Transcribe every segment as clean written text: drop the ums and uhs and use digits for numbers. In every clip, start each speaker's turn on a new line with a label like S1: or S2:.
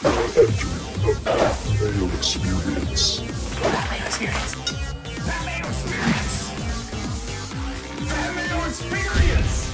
S1: The Mayo Experience.
S2: That Mayo Experience. That Mayo Experience. That Mayo Experience.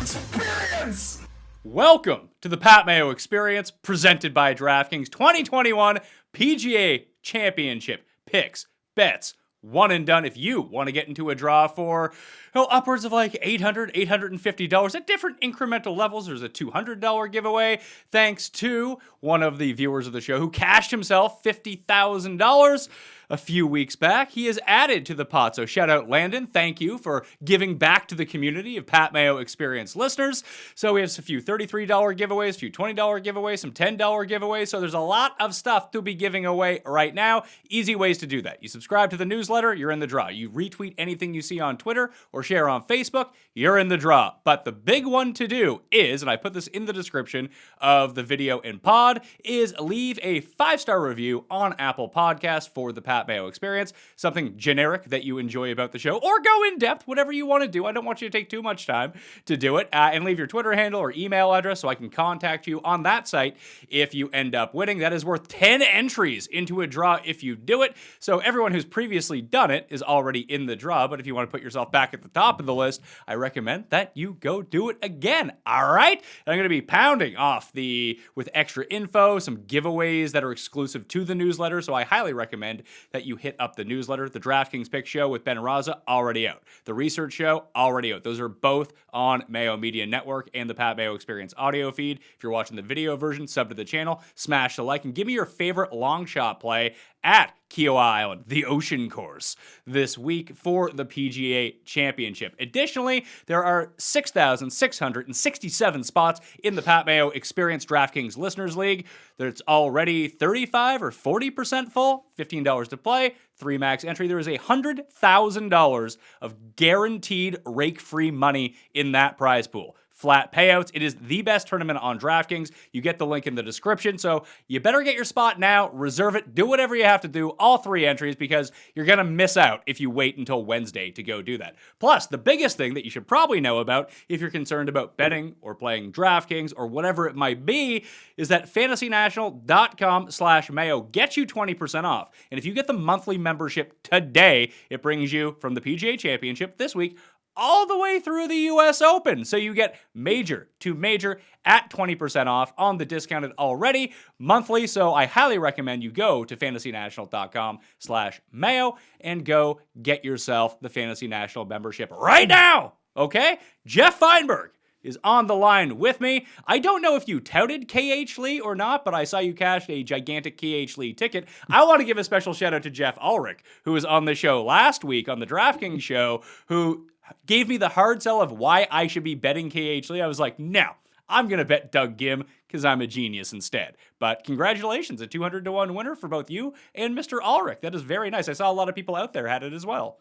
S2: Experience.
S3: Welcome to the Pat Mayo Experience, presented by DraftKings 2021 PGA Championship Picks, Bets, one and done. If you want to get into a draw for upwards of like $800, $850 at different incremental levels, there's a $200 giveaway thanks to one of the viewers of the show who cashed himself $50,000 a few weeks back. He is added to the pot, so shout out Landon. Thank you for giving back to the community of Pat Mayo Experience listeners. So we have a few $33 giveaways, a few $20 giveaways, some $10 giveaways. So there's a lot of stuff to be giving away right now. Easy ways to do that. You subscribe to the newsletter, you're in the draw. You retweet anything you see on Twitter or share on Facebook, you're in the draw. But the big one to do is, and I put this in the description of the video and pod, is leave a 5-star review on Apple Podcasts for the Pat Mayo Experience, something generic that you enjoy about the show, or go in depth, whatever you want to do. I don't want you to take too much time to do it, and leave your Twitter handle or email address so I can contact you on that site if you end up winning. That is worth 10 entries into a draw if you do it. So everyone who's previously done it is already in the draw, but if you want to put yourself back at the top of the list, I recommend that you go do it again. All right? And I'm going to be pounding off with extra info, some giveaways that are exclusive to the newsletter, so I highly recommend that you hit up the newsletter. The DraftKings Pick Show with Ben Raza, already out. The Research Show, already out. Those are both on Mayo Media Network and the Pat Mayo Experience audio feed. If you're watching the video version, sub to the channel, smash the like, and give me your favorite long shot play at Kiawah Island, the ocean course, this week for the PGA Championship. Additionally, there are 6,667 spots in the Pat Mayo Experience DraftKings Listeners League. There's already 35 or 40% full, $15 to play, 3 max entry. There is $100,000 of guaranteed rake-free money in that prize pool. Flat payouts. It is the best tournament on DraftKings. You get the link in the description, so you better get your spot now, reserve it, do whatever you have to do, all 3 entries, because you're going to miss out if you wait until Wednesday to go do that. Plus, the biggest thing that you should probably know about if you're concerned about betting or playing DraftKings or whatever it might be is that fantasynational.com/Mayo gets you 20% off. And if you get the monthly membership today, it brings you from the PGA Championship this week all the way through the US Open. So you get major to major at 20% off on the discounted already monthly. So I highly recommend you go to fantasynational.com/Mayo and go get yourself the Fantasy National membership right now. Okay? Geoff Fienberg is on the line with me. I don't know if you touted KH Lee or not, but I saw you cash a gigantic KH Lee ticket. I want to give a special shout out to Jeff Ulrich, who was on the show last week on the DraftKings show, who gave me the hard sell of why I should be betting KH Lee. I was like, no, I'm going to bet Doug Gim because I'm a genius instead. But congratulations, a 200-1 winner for both you and Mr. Ulrich. That is very nice. I saw a lot of people out there had it as well.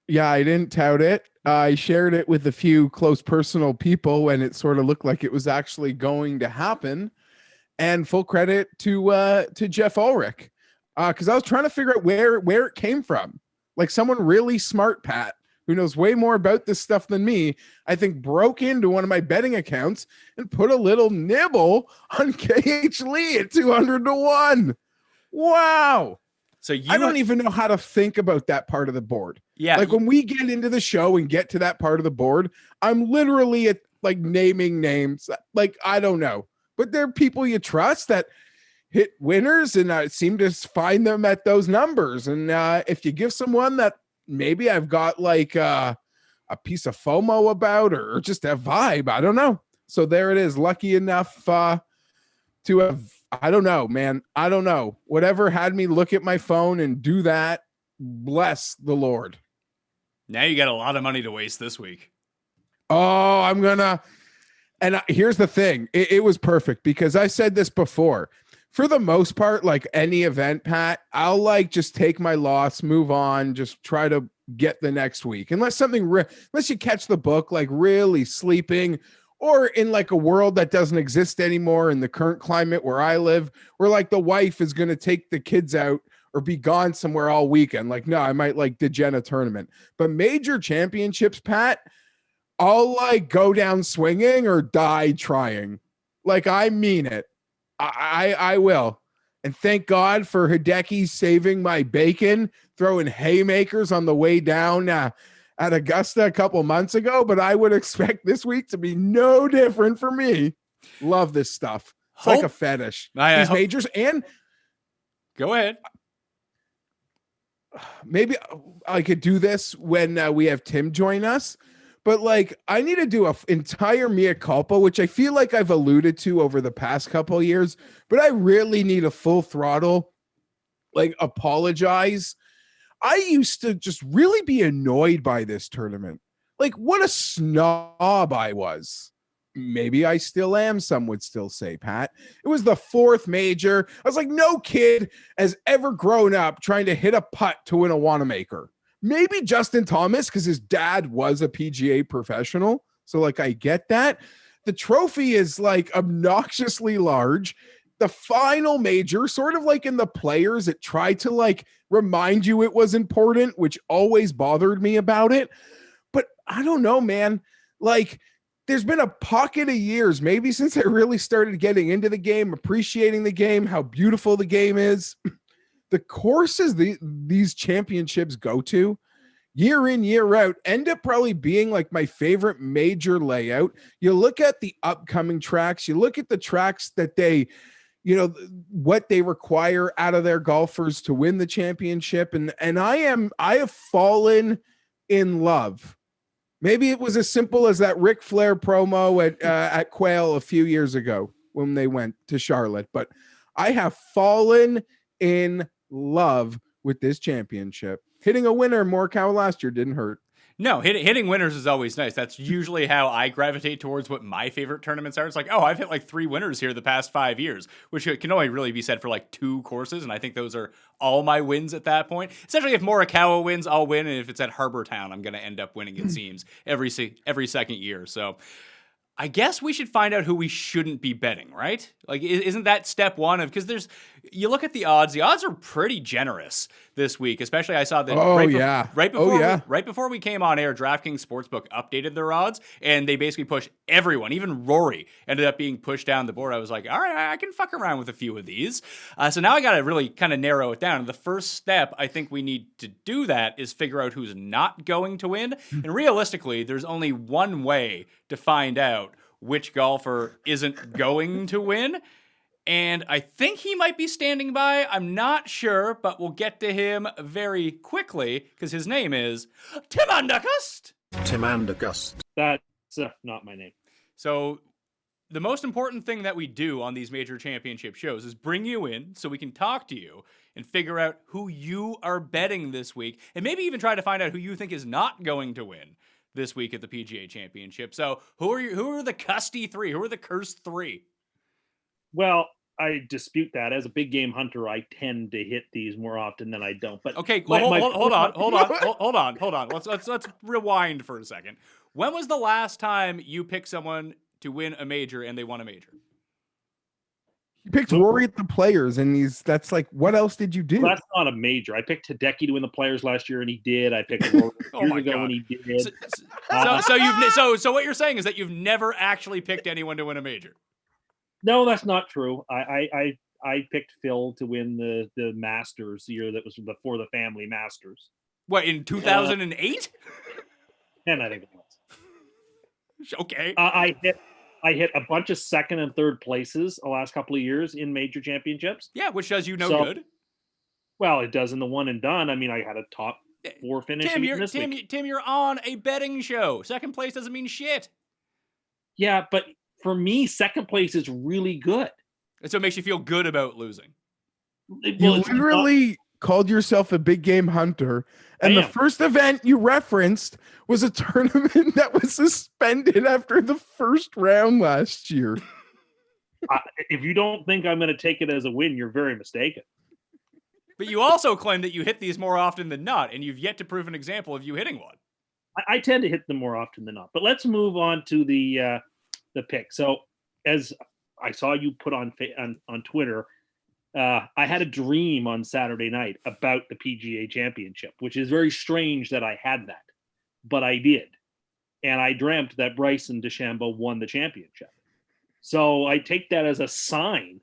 S4: Yeah, I didn't tout it. I shared it with a few close personal people when it sort of looked like it was actually going to happen. And full credit to Jeff Ulrich, because I was trying to figure out where it came from. Like someone really smart, Pat, who knows way more about this stuff than me, I think broke into one of my betting accounts and put a little nibble on KH Lee at 200-1. Wow.
S3: So
S4: I don't even know how to think about that part of the board.
S3: Yeah.
S4: Like when we get into the show and get to that part of the board, I'm literally at like naming names. Like, I don't know, but there are people you trust that hit winners, and I seem to find them at those numbers. And if you give someone that maybe I've got like a piece of FOMO about, or just a vibe, I don't know. So there it is. Lucky enough to have, I don't know, man. I don't know. Whatever had me look at my phone and do that, bless the Lord.
S3: Now you got a lot of money to waste this week.
S4: Oh, I'm gonna. And here's the thing. It was perfect because I said this before. For the most part, like any event, Pat, I'll like just take my loss, move on, just try to get the next week. Unless something, unless you catch the book, like really sleeping, or in like a world that doesn't exist anymore in the current climate where I live, where like the wife is going to take the kids out or be gone somewhere all weekend. Like, no, I might like degen a tournament. But major championships, Pat, I'll like go down swinging or die trying. Like, I mean it. I will. And thank God for Hideki saving my bacon, throwing haymakers on the way down at Augusta a couple months ago. But I would expect this week to be no different for me. Love this stuff. It's like a fetish. These majors. And
S3: go ahead.
S4: Maybe I could do this when we have Tim join us. But like, I need to do an entire mea culpa, which I feel like I've alluded to over the past couple of years, but I really need a full throttle, like, apologize. I used to just really be annoyed by this tournament. Like, what a snob I was. Maybe I still am, some would still say, Pat. It was the fourth major. I was like, no kid has ever grown up trying to hit a putt to win a Wanamaker. Maybe Justin Thomas, because his dad was a PGA professional. So, like, I get that. The trophy is, like, obnoxiously large. The final major, sort of like in the Players, it tried to, like, remind you it was important, which always bothered me about it. But I don't know, man. Like, there's been a pocket of years, maybe since I really started getting into the game, appreciating the game, how beautiful the game is. The courses these championships go to year in, year out end up probably being like my favorite major layout. You look at the upcoming tracks, you look at the tracks that they, you know, what they require out of their golfers to win the championship. And I have fallen in love. Maybe it was as simple as that Ric Flair promo at Quail a few years ago when they went to Charlotte, but I have fallen in love with this championship. Hitting a winner Morikawa last year didn't hurt.
S3: No, hitting winners is always nice. That's usually how I gravitate towards what my favorite tournaments are. It's like, oh, I've hit like 3 winners here the past 5 years, which can only really be said for like 2 courses, and I think those are all my wins at that point. Essentially, if Morikawa wins, I'll win, and if it's at Harbour Town, I'm going to end up winning, it seems, every second year. So I guess we should find out who we shouldn't be betting, right? Like, isn't that step one of, because you look at the odds are pretty generous this week, especially I saw that right before we came on air, DraftKings Sportsbook updated their odds, and they basically pushed everyone, even Rory ended up being pushed down the board. I was like, all right, I can fuck around with a few of these. So now I got to really kind of narrow it down. And the first step I think we need to do that is figure out who's not going to win. And realistically, there's only one way to find out which golfer isn't going to win. And I think he might be standing by. I'm not sure, but we'll get to him very quickly because his name is Tim ANDERCUST.
S1: Tim ANDERCUST.
S5: That's not my name.
S3: So the most important thing that we do on these major championship shows is bring you in so we can talk to you and figure out who you are betting this week, and maybe even try to find out who you think is not going to win this week at the PGA Championship. So who are the custy 3? Who are the cursed 3?
S5: Well, I dispute that. As a big game hunter, I tend to hit these more often than I don't. But
S3: okay, hold on. Let's rewind for a second. When was the last time you picked someone to win a major and they won a major?
S4: You picked Rory at the Players, and that's like, what else did you do?
S5: Well, that's not a major. I picked Hideki to win the Players last year, and he did. I picked Rory years ago, and he did.
S3: So what you're saying is that you've never actually picked anyone to win a major?
S5: No, that's not true. I picked Phil to win the Masters the year that was before the Family Masters.
S3: What, in 2008?
S5: And I think it was.
S3: Okay.
S5: I hit a bunch of second and third places the last couple of years in major championships.
S3: Yeah, which does good.
S5: Well, it does in the one and done. I mean, I had a top 4 finish. Tim,
S3: you're on a betting show. Second place doesn't mean shit.
S5: Yeah, but for me, second place is really good.
S3: And so it makes you feel good about losing.
S4: You literally called yourself a big game hunter, and the first event you referenced was a tournament that was suspended after the first round last year.
S5: If you don't think I'm going to take it as a win, you're very mistaken.
S3: But you also claim that you hit these more often than not, and you've yet to prove an example of you hitting one.
S5: I tend to hit them more often than not. But let's move on to the pick. So as I saw you put on Twitter, I had a dream on Saturday night about the PGA Championship, which is very strange that I had that, but I did. And I dreamt that Bryson DeChambeau won the championship. So I take that as a sign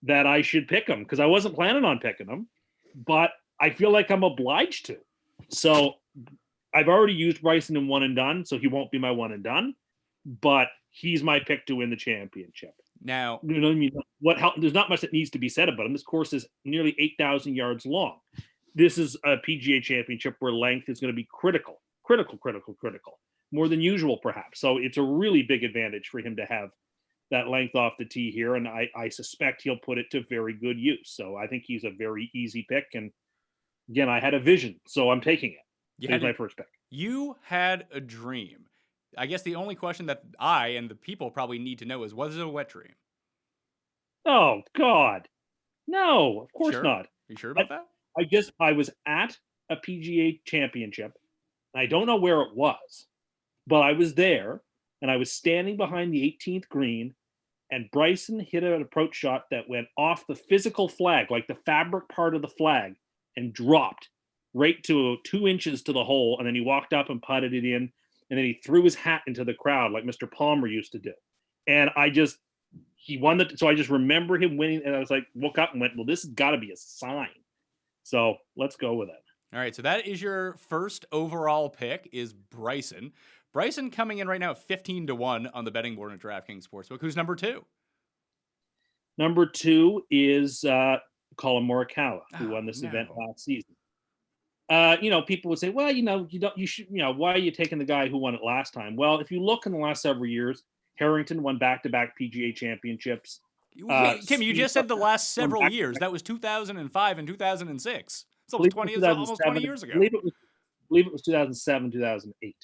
S5: that I should pick him because I wasn't planning on picking him, but I feel like I'm obliged to. So I've already used Bryson in one and done, so he won't be my one and done, but he's my pick to win the championship.
S3: Now,
S5: you know what I mean? There's not much that needs to be said about him. This course is nearly 8,000 yards long. This is a PGA Championship where length is going to be critical, more than usual, perhaps. So it's a really big advantage for him to have that length off the tee here, and I suspect he'll put it to very good use. So I think he's a very easy pick. And again, I had a vision, so I'm taking it. He's my first pick.
S3: You had a dream. I guess the only question that I and the people probably need to know is, was it a wet dream?
S5: Oh, God. No, of course not.
S3: Are you sure about that?
S5: I was at a PGA Championship. I don't know where it was, but I was there, and I was standing behind the 18th green, and Bryson hit an approach shot that went off the physical flag, like the fabric part of the flag, and dropped right to 2 inches to the hole, and then he walked up and putted it in, and then he threw his hat into the crowd like Mr. Palmer used to do. And he won so I just remember him winning, and I was like, woke up and went, well, this has got to be a sign. So let's go with it.
S3: All right, so that is your first overall pick, is Bryson. Bryson coming in right now at 15-1 on the betting board at DraftKings Sportsbook. Who's number 2?
S5: Number 2 is Colin Morikawa, who won this event last season. People would say, well, why are you taking the guy who won it last time? Well, if you look in the last several years, Harrington won back-to-back PGA championships.
S3: Tim, you just said the last several years. That was 2005 and 2006. So almost 20 years ago.
S5: I believe it was 2007, 2008.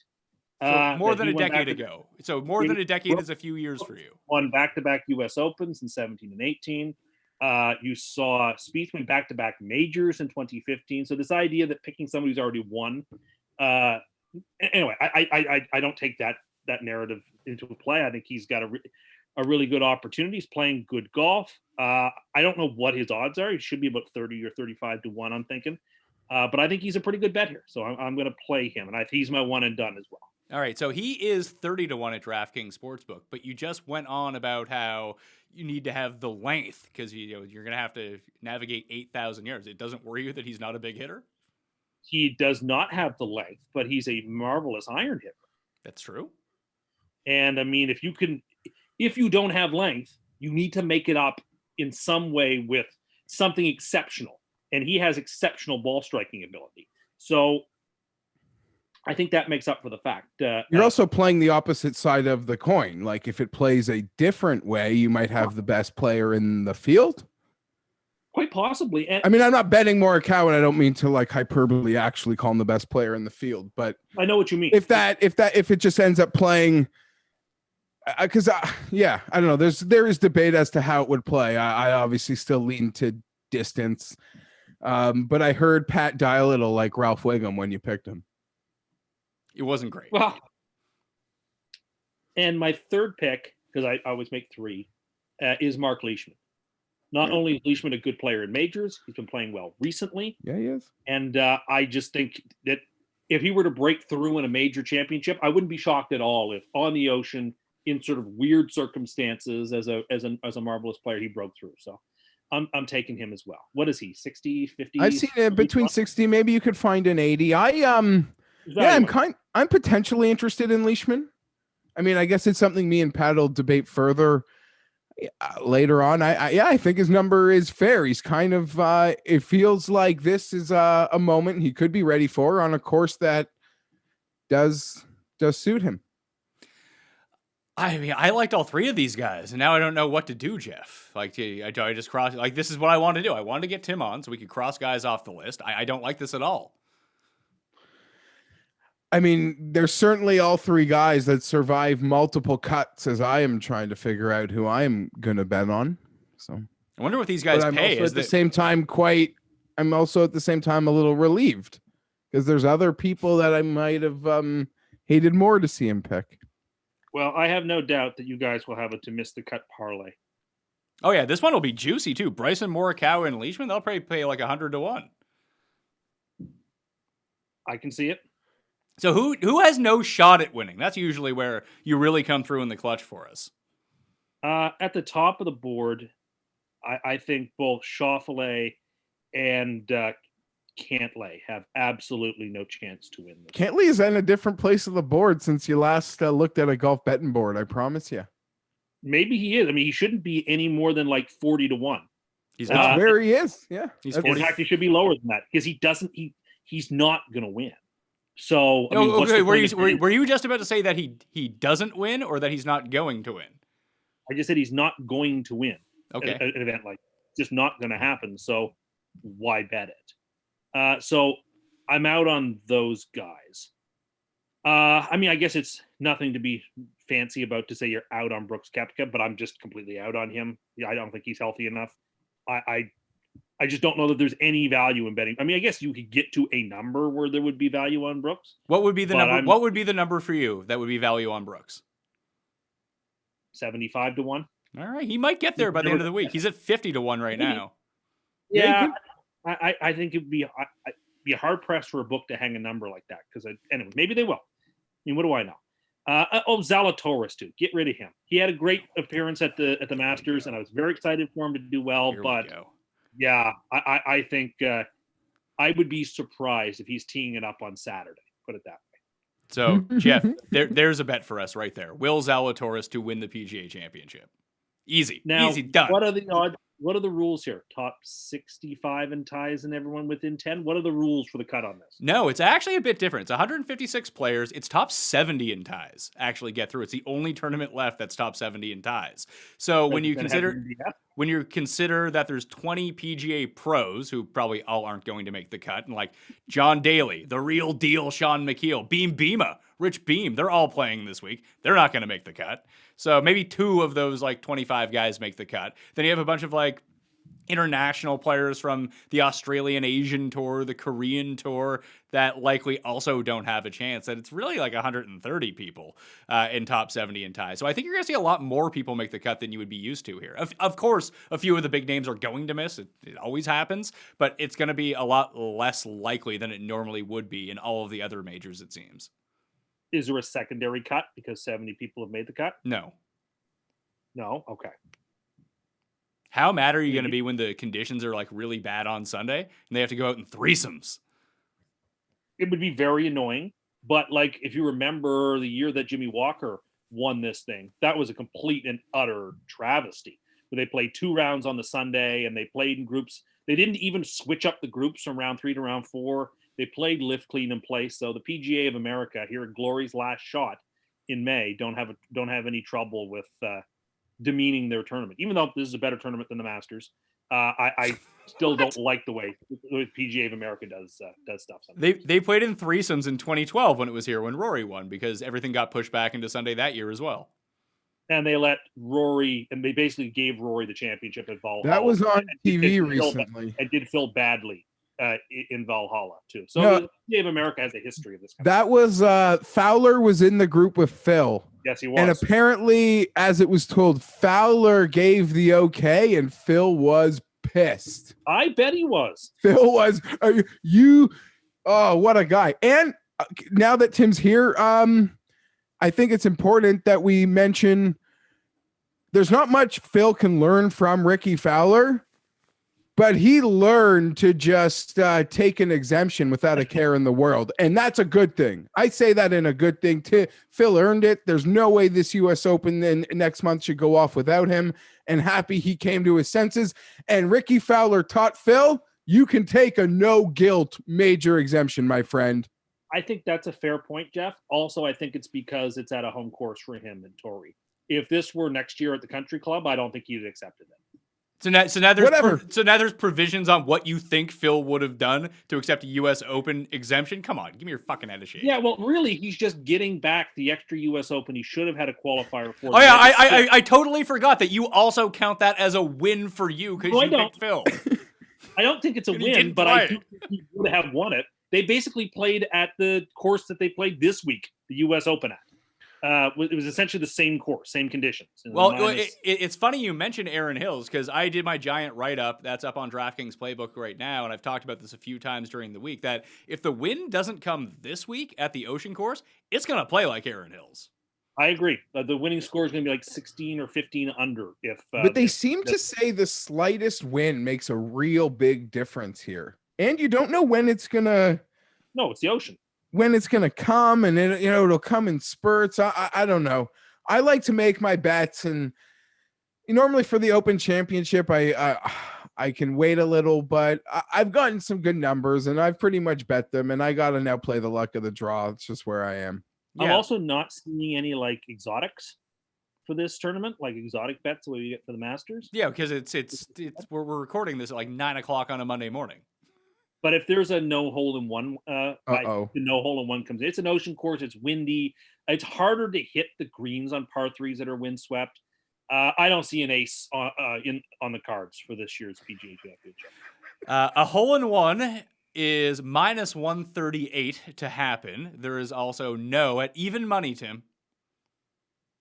S3: So more than a decade ago. So more than a decade is a few years for you.
S5: Won back-to-back U.S. Opens in 17 and 18. You saw Spieth win back-to-back majors in 2015. So this idea that picking somebody who's already won. Anyway, I don't take that narrative into play. I think he's got a really good opportunity. He's playing good golf. I don't know what his odds are. He should be about 30 or 35-1, I'm thinking. But I think he's a pretty good bet here. So I'm going to play him. And he's my one and done as well.
S3: All right. So he is 30-1 at DraftKings Sportsbook. But you just went on about how you need to have the length because you're going to have to navigate 8,000 yards. It doesn't worry you that he's not a big hitter?
S5: He does not have the length, but he's a marvelous iron hitter.
S3: That's true.
S5: And I mean, if you don't have length, you need to make it up in some way with something exceptional. And he has exceptional ball striking ability. So I think that makes up for the fact.
S4: You're also playing the opposite side of the coin. Like if it plays a different way, you might have the best player in the field.
S5: Quite possibly. And
S4: I mean, I'm not betting Morikawa, and I don't mean to like hyperbole actually call him the best player in the field, but
S5: I know what you mean.
S4: If it just ends up playing, because I don't know. There is debate as to how it would play. I obviously still lean to distance, but I heard Pat dial it'll like Ralph Wiggum when you picked him.
S3: It wasn't great.
S5: Well, and my third pick, because I always make 3, is Mark Leishman. Not only is Leishman a good player in majors, he's been playing well recently.
S4: Yeah, he is.
S5: And I just think that if he were to break through in a major championship, I wouldn't be shocked at all if on the ocean in sort of weird circumstances as a marvelous player he broke through. So I'm taking him as well. What is he? 60, 50?
S4: I've seen it between 60. Maybe you could find an 80. I'm potentially interested in Leishman. I mean, I guess it's something me and Pat will debate further later on. I think his number is fair. He's kind of it feels like this is a moment he could be ready for on a course that does suit him.
S3: I mean, I liked all 3 of these guys, and now I don't know what to do, Jeff. Like, I just cross. Like, this is what I want to do. I wanted to get Tim on so we could cross guys off the list. I don't like this at all.
S4: I mean, there's certainly all 3 guys that survive multiple cuts as I am trying to figure out who I'm going to bet on. So
S3: I wonder what these guys pay.
S4: I'm also at the same time a little relieved because there's other people that I might have hated more to see him pick.
S5: Well, I have no doubt that you guys will have it to miss the cut parlay.
S3: Oh yeah, this one will be juicy too. Bryson, Morikawa, and Leishman, they'll probably pay like 100-1.
S5: I can see it.
S3: So who has no shot at winning? That's usually where you really come through in the clutch for us.
S5: At the top of the board, I think both Schauffele and Cantlay have absolutely no chance to win this.
S4: Cantley is in a different place of the board since you last looked at a golf betting board. I promise you.
S5: Maybe he is. I mean, he shouldn't be any more than like 40-1.
S3: He's
S4: That's
S3: not.
S4: where he is. Yeah.
S3: He's
S4: That's-
S5: In
S3: 40.
S5: fact, he should be lower than that because he's not going to win. So, I mean,
S3: Oh,
S5: what's
S3: okay.
S5: the
S3: Were
S5: point of-
S3: you just about to say that he doesn't win or that he's not going to win?
S5: I just said he's not going to win.
S3: Okay.
S5: An event like it's just not going to happen. So why bet it? So I'm out on those guys. I mean, I guess it's nothing to be fancy about to say you're out on Brooks Koepka, but I'm just completely out on him. Yeah, I don't think he's healthy enough. I just don't know that there's any value in betting. I mean, I guess you could get to a number where there would be value on Brooks.
S3: What would be the
S5: But
S3: number? What would be the number for you that would be value on Brooks?
S5: 75-1.
S3: All right, he might get there by the end of the week. He's at 50-1 right now.
S5: Yeah, I think it'd be hard pressed for a book to hang a number like that because anyway, maybe they will. I mean, what do I know? Zalatoris too. Get rid of him. He had a great appearance at the Masters, and I was very excited for him to do well.
S3: Here we
S5: But
S3: go.
S5: yeah, I think I would be surprised if he's teeing it up on Saturday. Put it that way.
S3: So, Jeff, there's a bet for us right there. Will Zalatoris to win the PGA Championship? Easy.
S5: Now,
S3: Easy. Done.
S5: What are the odds? What are the rules here? Top 65 in ties and everyone within 10? What are the rules for the cut on this?
S3: No, it's actually a bit different. It's 156 players. It's top 70 in ties actually get through. It's the only tournament left that's top 70 in ties. So when you consider that there's 20 PGA pros who probably all aren't going to make the cut, and like John Daly, the real deal, Sean McKeel, Beam Bema, Rich Beam, they're all playing this week. They're not going to make the cut. So maybe 2 of those like 25 guys make the cut. Then you have a bunch of like international players from the Australian Asian Tour, the Korean Tour, that likely also don't have a chance. And it's really like 130 people in top 70 in ties. So I think you're going to see a lot more people make the cut than you would be used to here. Of course, a few of the big names are going to miss. It always happens. But it's going to be a lot less likely than it normally would be in all of the other majors, it seems.
S5: Is there a secondary cut because 70 people have made the cut?
S3: No.
S5: No? Okay.
S3: How mad are you going to be when the conditions are like really bad on Sunday and they have to go out in threesomes?
S5: It would be very annoying. But like, if you remember the year that Jimmy Walker won this thing, that was a complete and utter travesty. Where they played 2 rounds on the Sunday and they played in groups. They didn't even switch up the groups from round 3 to round 4. They played lift, clean, and place. So the PGA of America here at Glory's last shot in May don't have any trouble with demeaning their tournament. Even though this is a better tournament than the Masters, I still don't like the way PGA of America does stuff. Sometimes.
S3: They played in threesomes in 2012 when it was here when Rory won because everything got pushed back into Sunday that year as well.
S5: And they let Rory, and they basically gave Rory the championship at Valhalla.
S4: That was on TV
S5: It
S4: recently.
S5: It did feel badly in Valhalla too. So
S4: No,
S5: the PGA of America has a history of this kind
S4: that was Fowler was in the group with Phil.
S5: Yes, he was.
S4: And apparently, as it was told, Fowler gave the okay and Phil was pissed.
S5: I bet he was.
S4: Phil was, oh, what a guy. And now that Tim's here, I think it's important that we mention there's not much Phil can learn from Ricky Fowler, but he learned to just take an exemption without a care in the world. And that's a good thing. I say that in a good thing too. Phil earned it. There's no way this US Open then next month should go off without him. And happy he came to his senses. And Ricky Fowler taught Phil, you can take a no guilt major exemption, my friend.
S5: I think that's a fair point, Jeff. Also, I think it's because it's at a home course for him and Torrey. If this were next year at the country club, I don't think he'd have accepted it.
S3: So now there's provisions on what you think Phil would have done to accept a U.S. Open exemption. Come on, give me your fucking head of shit.
S5: Yeah, well, really, he's just getting back the extra U.S. Open. He should have had a qualifier for.
S3: Oh yeah, I totally forgot that you also count that as a win for you because you picked Phil.
S5: I don't think it's a win, but I do think he would have won it. They basically played at the course that they played this week, the U.S. Open at. It was essentially the same course, same conditions.
S3: Well, it's funny you mentioned Aaron Hills because I did my giant write-up that's up on DraftKings Playbook right now, and I've talked about this a few times during the week, that if the win doesn't come this week at the Ocean Course, it's going to play like Aaron Hills.
S5: I agree. The winning score is going to be like 16 or 15 under.
S4: But they seem to say the slightest win makes a real big difference here, and you don't know when it's gonna.
S5: No, it's the ocean. When
S4: it's gonna come, and it'll come in spurts. I don't know. I like to make my bets, and normally for the Open Championship, I can wait a little, but I've gotten some good numbers, and I've pretty much bet them, and I got to now play the luck of the draw. It's just where I am.
S3: Yeah.
S5: I'm also not seeing any like exotics for this tournament, like exotic bets the way we get for the Masters.
S3: Yeah, because we're recording this at like 9:00 on a Monday morning.
S5: But if there's a no hole in one, the no hole in one comes in. It's an ocean course. It's windy. It's harder to hit the greens on par threes that are windswept. I don't see an ace on the cards for this year's PGA Championship.
S3: A hole in one is minus 138 to happen. There is also no at even money, Tim.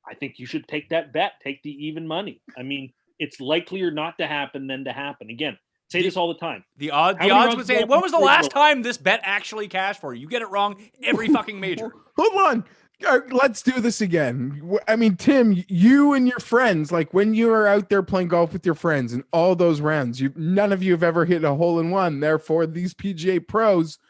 S5: I think you should take that bet. Take the even money. I mean, it's likelier not to happen than to happen. Again, say this all the time.
S3: The odds would say, when was the last time this bet actually cashed for you? You get it wrong every fucking major.
S4: Hold on. Let's do this again. I mean, Tim, you and your friends, like when you are out there playing golf with your friends and all those rounds, none of you have ever hit a hole in one. Therefore, these PGA pros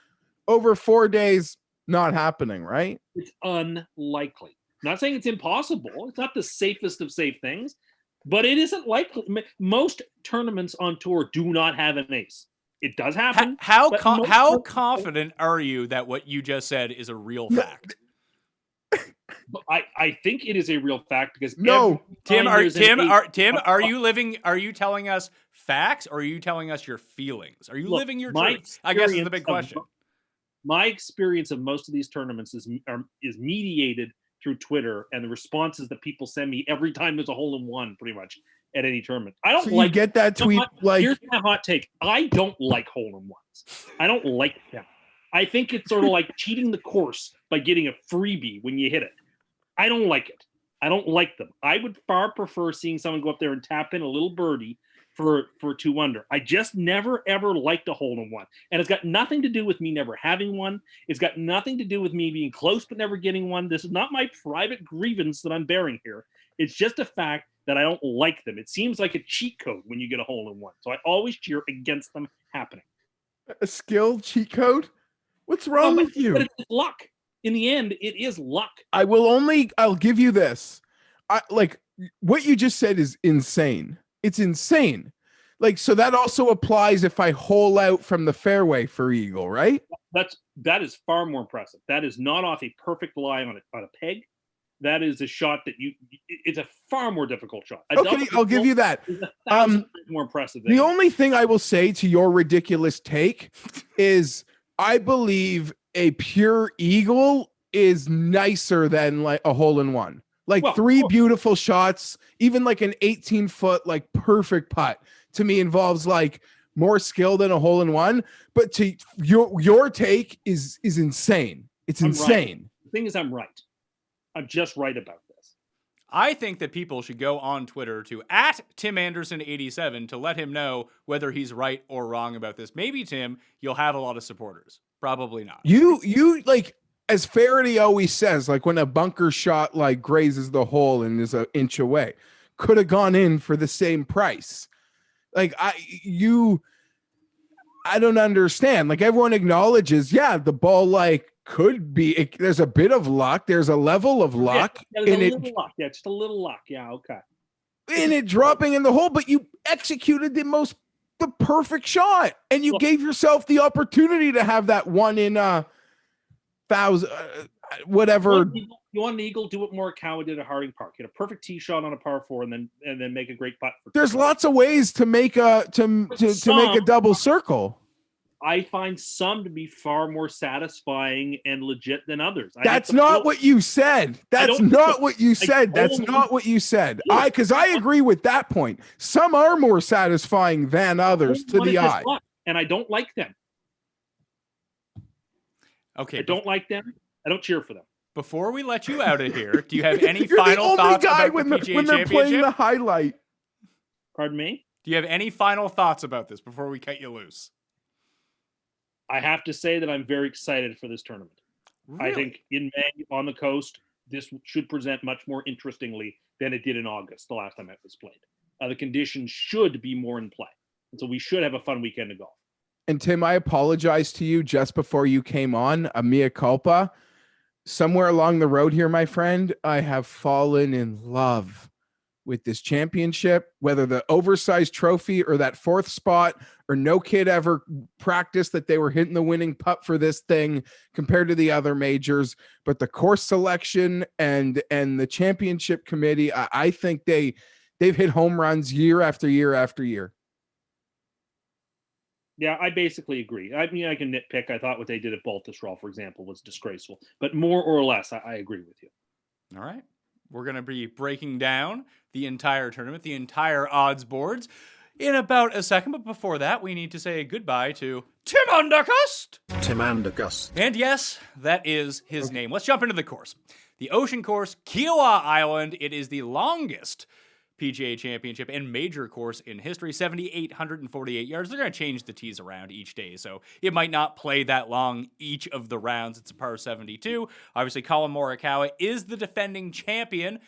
S4: over 4 days, not happening, right?
S5: It's unlikely. Not saying it's impossible. It's not the safest of safe things, but it isn't likely. Most tournaments on tour do not have an ace. It does happen.
S3: How confident are you that what you just said is a real fact?
S5: I think it is a real fact because
S3: Tim, are you telling us facts or are you telling us your feelings? Are you living your truth? I guess is the big question.
S5: My experience of most of these tournaments is mediated through Twitter and the responses that people send me every time there's a hole in one, pretty much at any tournament. I don't
S4: you get that tweet.
S5: Here's my hot take. I don't like hole in ones. I don't like them. I think it's sort of like cheating the course by getting a freebie when you hit it. I don't like it. I don't like them. I would far prefer seeing someone go up there and tap in a little birdie for 2 under. I just never, ever liked a hole in one. And it's got nothing to do with me never having one. It's got nothing to do with me being close but never getting one. This is not my private grievance that I'm bearing here. It's just a fact that I don't like them. It seems like a cheat code when you get a hole in one. So I always cheer against them happening.
S4: A skill cheat code? What's wrong with you?
S5: But it's luck. In the end, it is luck.
S4: I'll give you this. Like what you just said is insane. It's insane. Like, so that also applies if I hole out from the fairway for eagle, right?
S5: That is far more impressive. That is not off a perfect lie on a peg. That is a shot that it's a far more difficult shot.
S4: Okay, I'll give you that.
S5: More impressive.
S4: The only thing I will say to your ridiculous take is I believe a pure eagle is nicer than like a hole in one. Like three beautiful shots, even like an 18-foot, like perfect putt to me involves like more skill than a hole in one. But to your take is insane. It's insane.
S5: Right. The thing is, I'm right. I'm just right about this.
S3: I think that people should go on Twitter to @TimAnderson87 to let him know whether he's right or wrong about this. Maybe, Tim, you'll have a lot of supporters. Probably not.
S4: You like, as Faraday always says, like when a bunker shot like grazes the hole and is an inch away, could have gone in for the same price. Like I don't understand. Like everyone acknowledges, the ball like could be. There's a bit of luck. There's a level of luck.
S5: Luck. Yeah, just a little luck. Yeah, okay.
S4: In it dropping in the hole, but you executed the perfect shot, and you gave yourself the opportunity to have that one in 1,000, whatever.
S5: You want an eagle? Do what Morikawa did at Harding Park. Get a perfect tee shot on a par 4, and then make a great putt.
S4: There's lots of ways to make a make a double circle.
S5: I find some to be far more satisfying and legit than others.
S4: That's not what you said. That's not what you said. That's not what you said. Because I agree with that point. Some are more satisfying than others to the eye.
S5: And I don't like them.
S3: Okay.
S5: I don't like them. I don't cheer for them.
S3: Before we let you out of here, do you have any final thoughts about the PGA
S4: when they're playing the highlight?
S5: Pardon me?
S3: Do you have any final thoughts about this before we cut you loose?
S5: I have to say that I'm very excited for this tournament.
S3: Really?
S5: I think in May on the coast, this should present much more interestingly than it did in August, the last time it was played. The conditions should be more in play. And so we should have a fun weekend of golf.
S4: And Tim, I apologize to you just before you came on, a mea culpa. Somewhere along the road here, my friend, I have fallen in love with this championship, whether the oversized trophy or that fourth spot, or no kid ever practiced that they were hitting the winning putt for this thing compared to the other majors. But the course selection and the championship committee, I think they've hit home runs year after year after year.
S5: Yeah, I basically agree. I mean, I can nitpick. I thought what they did at Baltusrol, for example, was disgraceful. But more or less, I agree with you.
S3: All right. We're going to be breaking down the entire tournament, the entire odds boards in about a second. But before that, we need to say goodbye to Tim ANDERCUST.
S1: Tim ANDERCUST.
S3: And yes, that is his name. Let's jump into the course. The Ocean Course, Kiawah Island. It is the longest PGA Championship and major course in history, 7,848 yards. They're going to change the tees around each day, so it might not play that long each of the rounds. It's a par 72. Obviously, Colin Morikawa is the defending champion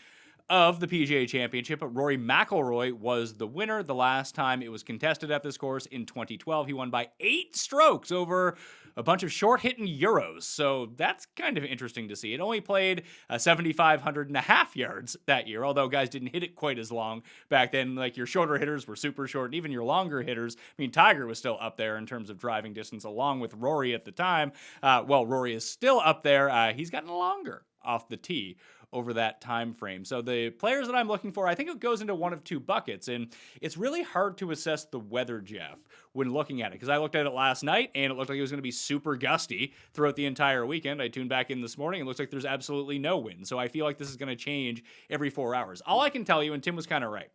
S3: of the PGA Championship, but Rory McIlroy was the winner the last time it was contested at this course in 2012. He won by 8 strokes over a bunch of short-hitting Euros, so that's kind of interesting to see. It only played 7,500.5 yards that year, although guys didn't hit it quite as long back then. Like, your shorter hitters were super short, and even your longer hitters, I mean, Tiger was still up there in terms of driving distance, along with Rory at the time. Well, Rory is still up there. He's gotten longer off the tee over that time frame. So the players that I'm looking for, I think it goes into one of two buckets, and it's really hard to assess the weather, Jeff, when looking at it, because I looked at it last night and it looked like it was going to be super gusty throughout the entire weekend. I tuned back in this morning and it looks like there's absolutely no wind. So I feel like this is going to change every 4 hours. All I can tell you, and Tim was kind of right,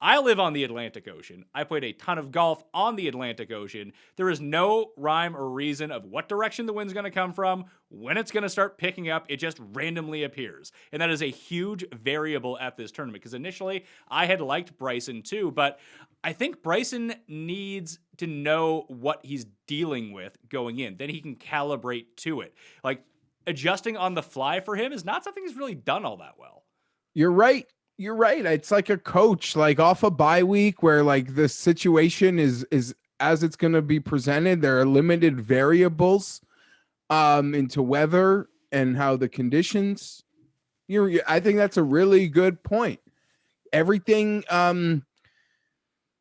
S3: I live on the Atlantic Ocean. I played a ton of golf on the Atlantic Ocean. There is no rhyme or reason of what direction the wind's going to come from, when it's going to start picking up. It just randomly appears. And that is a huge variable at this tournament, because initially I had liked Bryson too, but I think Bryson needs to know what he's dealing with going in. Then he can calibrate to it. Like, adjusting on the fly for him is not something he's really done all that well.
S4: You're right. You're right. It's like a coach, like off a bye week where like the situation is as it's going to be presented. There are limited variables into weather and how the conditions. I think that's a really good point. Everything,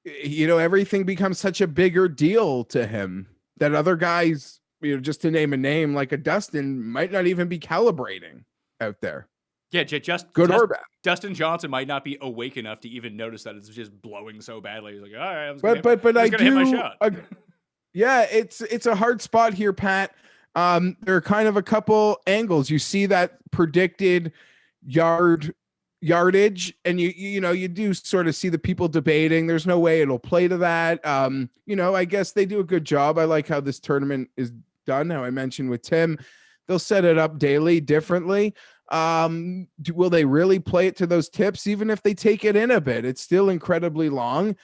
S4: everything becomes such a bigger deal to him that other guys, just to name a name like a Dustin, might not even be calibrating out there.
S3: Yeah, just
S4: good or bad.
S3: Dustin Johnson might not be awake enough to even notice that it's just blowing so badly. He's like, all right, I'm going to hit my shot.
S4: Yeah, it's a hard spot here, Pat. There are kind of a couple angles. You see that predicted yardage, and you do sort of see the people debating. There's no way it'll play to that. I guess they do a good job. I like how this tournament is done. How I mentioned with Tim, they'll set it up daily differently. Will they really play it to those tips? Even if they take it in a bit, it's still incredibly long.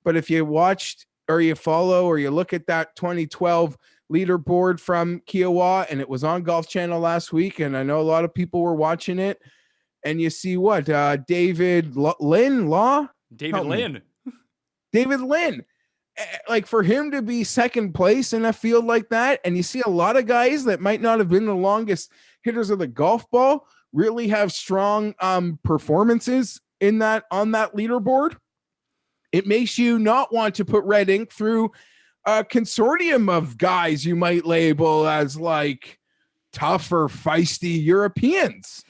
S4: But if you watched or you follow or you look at that 2012 leaderboard from Kiawah, and it was on Golf Channel last week, and I know a lot of people were watching it, and you see what David Lynn. Like, for him to be second place in a field like that, and you see a lot of guys that might not have been the longest hitters of the golf ball really have strong performances on that leaderboard. It makes you not want to put red ink through a consortium of guys you might label as like tougher, feisty Europeans.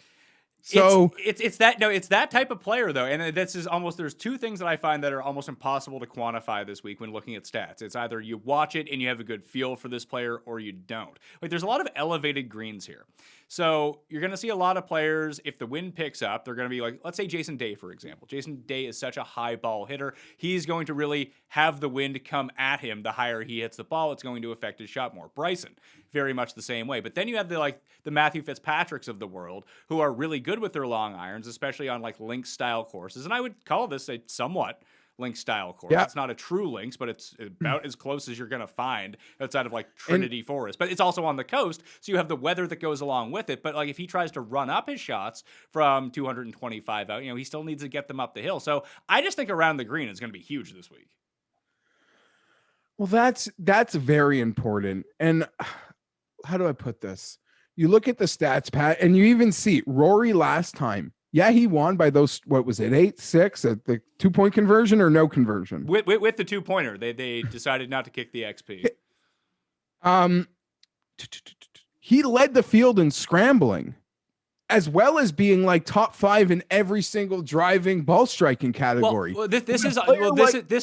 S4: So
S3: it's that type of player though, and this is almost, there's two things that I find that are almost impossible to quantify this week when looking at stats. It's either you watch it and you have a good feel for this player, or you don't. Like, there's a lot of elevated greens here. So you're going to see a lot of players, if the wind picks up, they're going to be like, let's say Jason Day, for example. Jason Day is such a high ball hitter. He's going to really have the wind come at him. The higher he hits the ball, it's going to affect his shot more. Bryson, very much the same way. But then you have the Matthew Fitzpatricks of the world, who are really good with their long irons, especially on like link style courses. And I would call this a somewhat links style course.
S4: Yeah.
S3: It's not a true links, but it's about as close as you're going to find outside of like Trinity Forest. But it's also on the coast, so you have the weather that goes along with it. But like if he tries to run up his shots from 225 out, he still needs to get them up the hill. So I just think around the green is going to be huge this week.
S4: Well, that's very important. And how do I put this? You look at the stats, Pat, and you even see Rory last time. Yeah, he won by those, what was it, 8-6 at the 2-point conversion or no conversion?
S3: With the 2-pointer, they decided not to kick the XP.
S4: He led the field in scrambling, as well as being like top 5 in every single driving ball striking category.
S3: This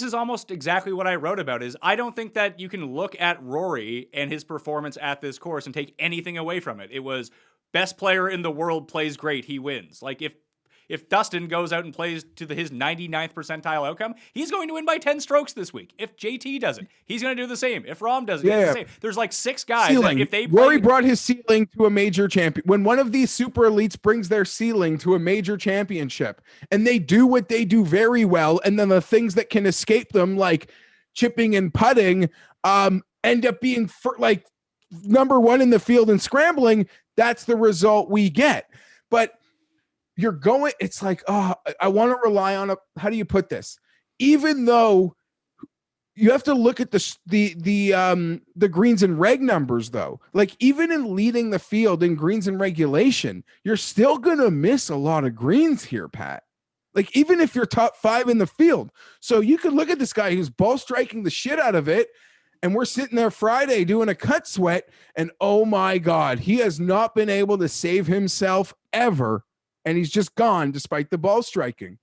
S3: is almost exactly what I wrote about. Is I don't think that you can look at Rory and his performance at this course and take anything away from it. It was best player in the world plays great, he wins. Like if Dustin goes out and plays to his 99th percentile outcome, he's going to win by 10 strokes this week. If JT does it, he's going to do the same. If Rahm does it, he's the same. There's like 6 guys that if they
S4: Rory brought his ceiling to a major champion. When one of these super elites brings their ceiling to a major championship and they do what they do very well, and then the things that can escape them, like chipping and putting, end up being like number 1 in the field and scrambling, that's the result we get. But you're going, it's like, oh, I want to rely on how do you put this? Even though you have to look at the greens and reg numbers though. Like even in leading the field in greens and regulation, you're still going to miss a lot of greens here, Pat. Like even if you're top 5 in the field. So you could look at this guy who's ball striking the shit out of it. And we're sitting there Friday doing a cut sweat. And oh my God, he has not been able to save himself ever. And he's just gone despite the ball striking.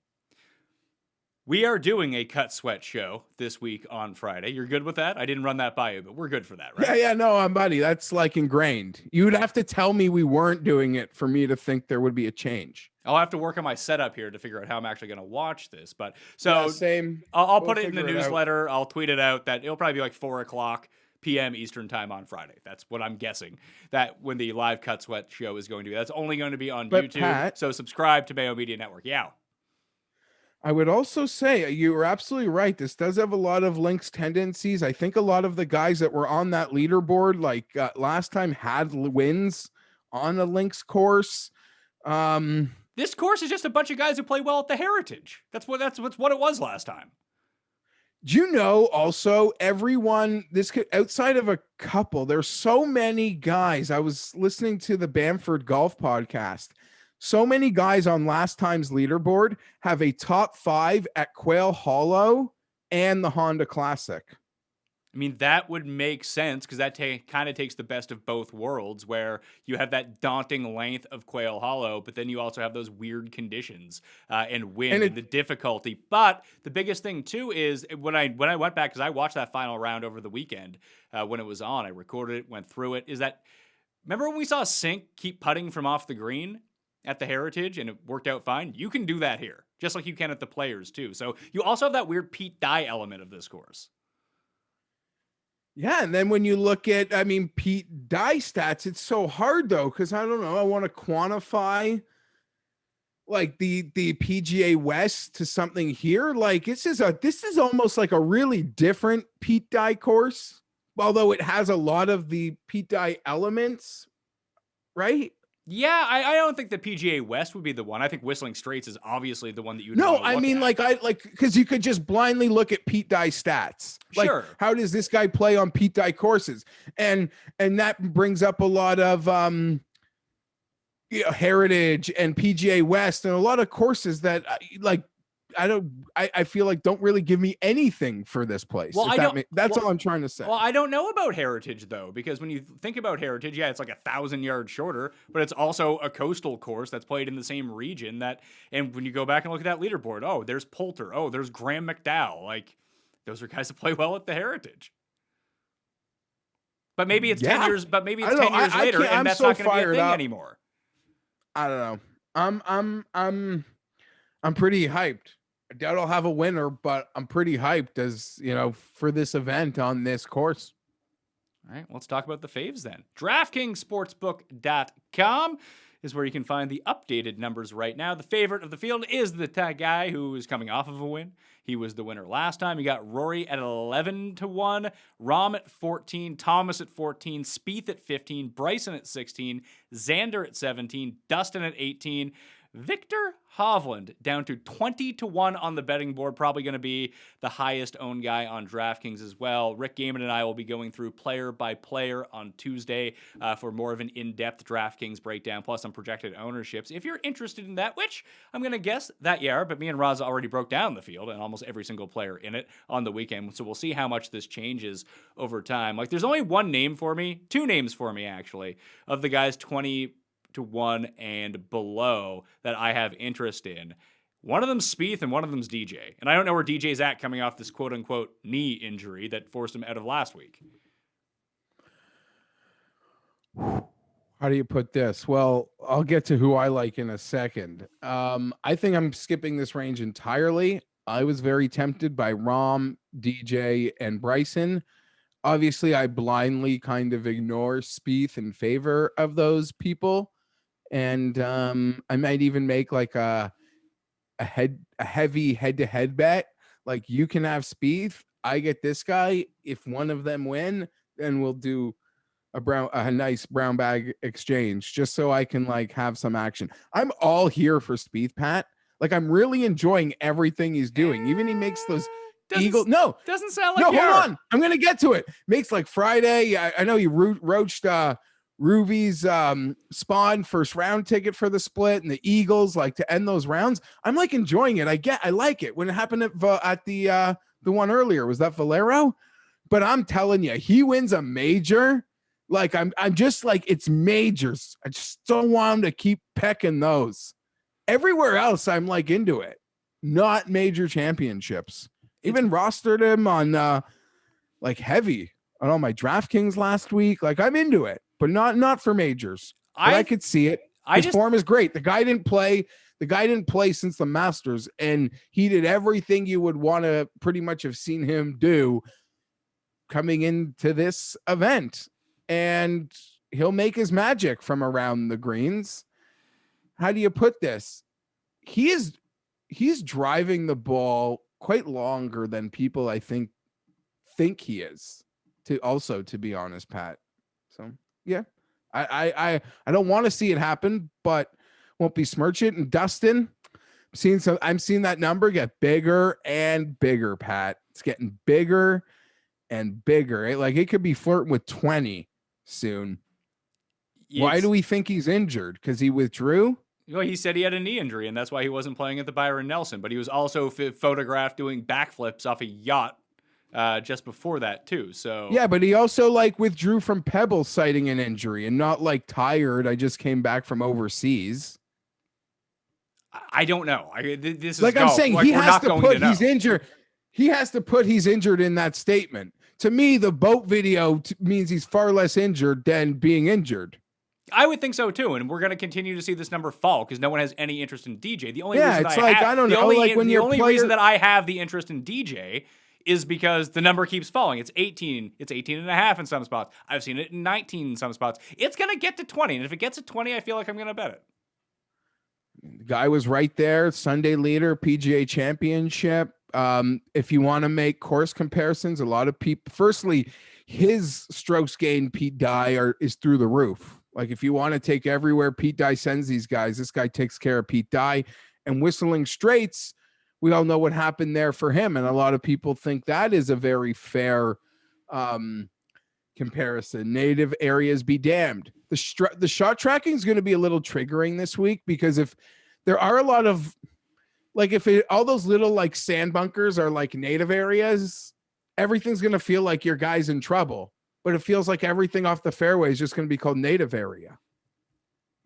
S3: We are doing a cut sweat show this week on Friday. You're good with that? I didn't run that by you, but we're good for that, right?
S4: Yeah, no, buddy. That's like ingrained. You would have to tell me we weren't doing it for me to think there would be a change.
S3: I'll have to work on my setup here to figure out how I'm actually going to watch this. But so
S4: yeah, same.
S3: I'll put it in the newsletter. I'll tweet it out that it'll probably be like 4:00 p.m. Eastern time on Friday. That's what I'm guessing that when the live cut sweat show is going to be. That's only going to be on YouTube. Pat, so subscribe to Mayo Media Network. Yeah.
S4: I would also say you are absolutely right. This does have a lot of links tendencies. I think a lot of the guys that were on that leaderboard, like last time, had wins on a links course.
S3: This course is just a bunch of guys who play well at the Heritage. That's what it was last time.
S4: Do you know also everyone outside of a couple, there's so many guys. I was listening to the Bamford Golf podcast. So many guys on last time's leaderboard have a top 5 at Quail Hollow and the Honda Classic.
S3: I mean, that would make sense because that kind of takes the best of both worlds where you have that daunting length of Quail Hollow, but then you also have those weird conditions and wind and the difficulty. But the biggest thing, too, is when I went back, because I watched that final round over the weekend when it was on, I recorded it, went through it, is that, remember when we saw Sink keep putting from off the green at the Heritage and it worked out fine? You can do that here, just like you can at the Players, too. So you also have that weird Pete Dye element of this course.
S4: Yeah, and then when you look at, Pete Dye stats, it's so hard though, because I don't know, I want to quantify like the PGA West to something here. Like this is almost like a really different Pete Dye course, although it has a lot of the Pete Dye elements, right?
S3: Yeah, I don't think the PGA West would be the one. I think Whistling Straits is obviously the one that you.
S4: No, I mean, because you could just blindly look at Pete Dye stats. Like,
S3: sure.
S4: How does this guy play on Pete Dye courses? And that brings up a lot of Heritage and PGA West and a lot of courses that I feel like don't really give me anything for this place. Well, that's all I'm trying to say.
S3: Well, I don't know about Heritage though, because when you think about Heritage, yeah, it's like 1,000 yards shorter, but it's also a coastal course that's played in the same region and when you go back and look at that leaderboard, oh, there's Poulter, oh, there's Graham McDowell. Like those are guys that play well at the Heritage. But maybe it's 10 years, but maybe it's 10 years later and that's not going to be a thing anymore.
S4: I don't know. I'm pretty hyped. I doubt I'll have a winner, but I'm pretty hyped for this event on this course.
S3: All right, let's talk about the faves then. DraftKings Sportsbook.com is where you can find the updated numbers right now. The favorite of the field is the guy who is coming off of a win. He was the winner last time. You got Rory at 11-1, Rahm at 14, Thomas at 14, Spieth at 15, Bryson at 16, Xander at 17, Dustin at 18, Victor Hovland down to 20-1 on the betting board, probably going to be the highest owned guy on DraftKings as well. Rick Gaiman and I will be going through player by player on Tuesday for more of an in-depth DraftKings breakdown, plus some projected ownerships. If you're interested in that, which I'm going to guess that you are, but me and Raza already broke down the field and almost every single player in it on the weekend, so we'll see how much this changes over time. Like, there's only two names for me actually, of the guys 20-1 and below that I have interest in. One of them's Spieth and one of them's DJ. And I don't know where DJ's at coming off this quote-unquote knee injury that forced him out of last week.
S4: How do you put this? Well, I'll get to who I like in a second. I think I'm skipping this range entirely. I was very tempted by Rahm, DJ, and Bryson. Obviously, I blindly kind of ignore Spieth in favor of those people. And I might even make like a heavy head-to-head bet. Like, you can have Spieth, I get this guy. If one of them win, then we'll do a nice brown bag exchange, just so I can like have some action. I'm all here for Spieth, Pat. Like, I'm really enjoying everything he's doing. Even he makes those Eagle. No,
S3: doesn't sound like
S4: hold on. I'm gonna get to it. Makes like Friday. I know he roached Ruby's Spawn first round ticket for the split, and the Eagles like to end those rounds. I'm like enjoying it. I like it. When it happened at the one earlier, was that Valero? But I'm telling you, he wins a major. Like, I'm just like, it's majors. I just don't want him to keep pecking those. Everywhere else, I'm like into it. Not major championships. Even rostered him on like heavy on all my DraftKings last week. Like, I'm into it, but not for majors. But I could see it. His form is great. The guy didn't play since the Masters, and he did everything you would want to pretty much have seen him do coming into this event. And he'll make his magic from around the greens. How do you put this? He's driving the ball quite longer than people I think he is, to be honest, Pat. So yeah, I don't want to see it happen, but won't besmirch it. And Dustin, I'm seeing that number get bigger and bigger, Pat. It's getting bigger and bigger. Right? Like, it could be flirting with 20 soon. Why do we think he's injured? Because he withdrew?
S3: Well, he said he had a knee injury, and that's why he wasn't playing at the Byron Nelson. But he was also photographed doing backflips off a yacht just before that, too. So
S4: yeah, but he also like withdrew from Pebble, citing an injury, and not like tired. I just came back from overseas.
S3: I don't know. This is
S4: like golf. I'm saying, like, he has to put he's injured. He has to put he's injured in that statement. To me, the boat video means he's far less injured than being injured.
S3: I would think so too, and we're going to continue to see this number fall because no one has any interest in DJ. The only reason that I have the interest in DJ is because the number keeps falling. It's 18. It's 18 and a half in some spots. I've seen it in 19 in some spots. It's going to get to 20, and if it gets to 20, I feel like I'm going to bet it.
S4: The guy was right there. Sunday leader, PGA Championship. If you want to make course comparisons, a lot of people. Firstly, his strokes gained Pete Dye is through the roof. Like, if you want to take everywhere Pete Dye sends these guys, this guy takes care of Pete Dye. And Whistling Straits, we all know what happened there for him. And a lot of people think that is a very fair comparison. Native areas be damned. The shot tracking is going to be a little triggering this week, because if there are a lot of, like, all those little like sand bunkers are like native areas, everything's going to feel like your guy's in trouble. But it feels like everything off the fairway is just going to be called native area.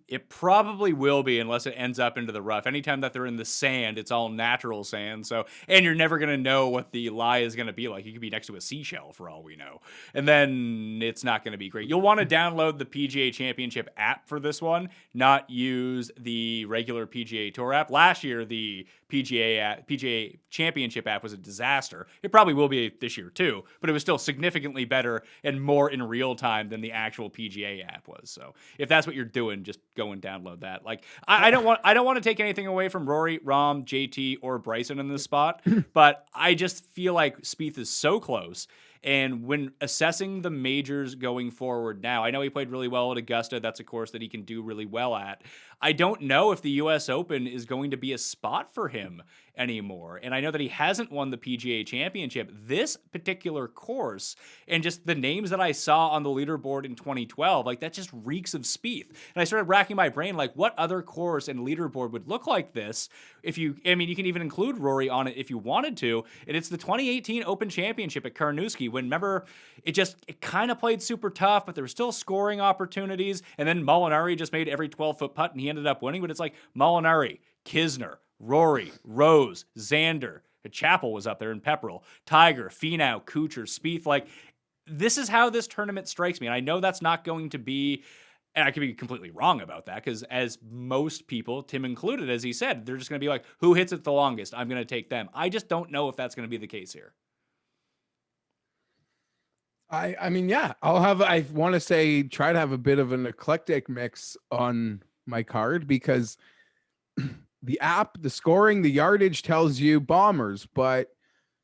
S3: It probably will be, unless it ends up into the rough. Anytime that they're in the sand, it's all natural sand. So, and you're never going to know what the lie is going to be like. You could be next to a seashell for all we know. And then it's not going to be great. You'll want to download the PGA Championship app for this one, not use the regular PGA Tour app. Last year, the PGA Championship app was a disaster. It probably will be this year too, but it was still significantly better and more in real time than the actual PGA app was. So if that's what you're doing, just go and download that. Like, I don't want to take anything away from Rory, Rahm, JT, or Bryson in this spot, but I just feel like Spieth is so close. And when assessing the majors going forward now, I know he played really well at Augusta. That's a course that he can do really well at. I don't know if the U.S. Open is going to be a spot for him anymore. And I know that he hasn't won the PGA Championship. This particular course and just the names that I saw on the leaderboard in 2012, like that just reeks of Spieth. And I started racking my brain, like what other course and leaderboard would look like this? You can even include Rory on it if you wanted to. And it's the 2018 Open Championship at Carnoustie when, remember, it kind of played super tough, but there were still scoring opportunities. And then Molinari just made every 12-foot putt and he ended up winning. But it's like Molinari, Kisner, Rory, Rose, Xander, Chappell was up there in Pepperell, Tiger, Finau, Kuchar, Spieth. Like, this is how this tournament strikes me. And I know that's not going to be, and I could be completely wrong about that, because as most people, Tim included, as he said, they're just going to be like, who hits it the longest? I'm going to take them. I just don't know if that's going to be the case here.
S4: I mean, yeah, I want to say, try to have a bit of an eclectic mix on my card, because the app, the scoring, the yardage tells you bombers, but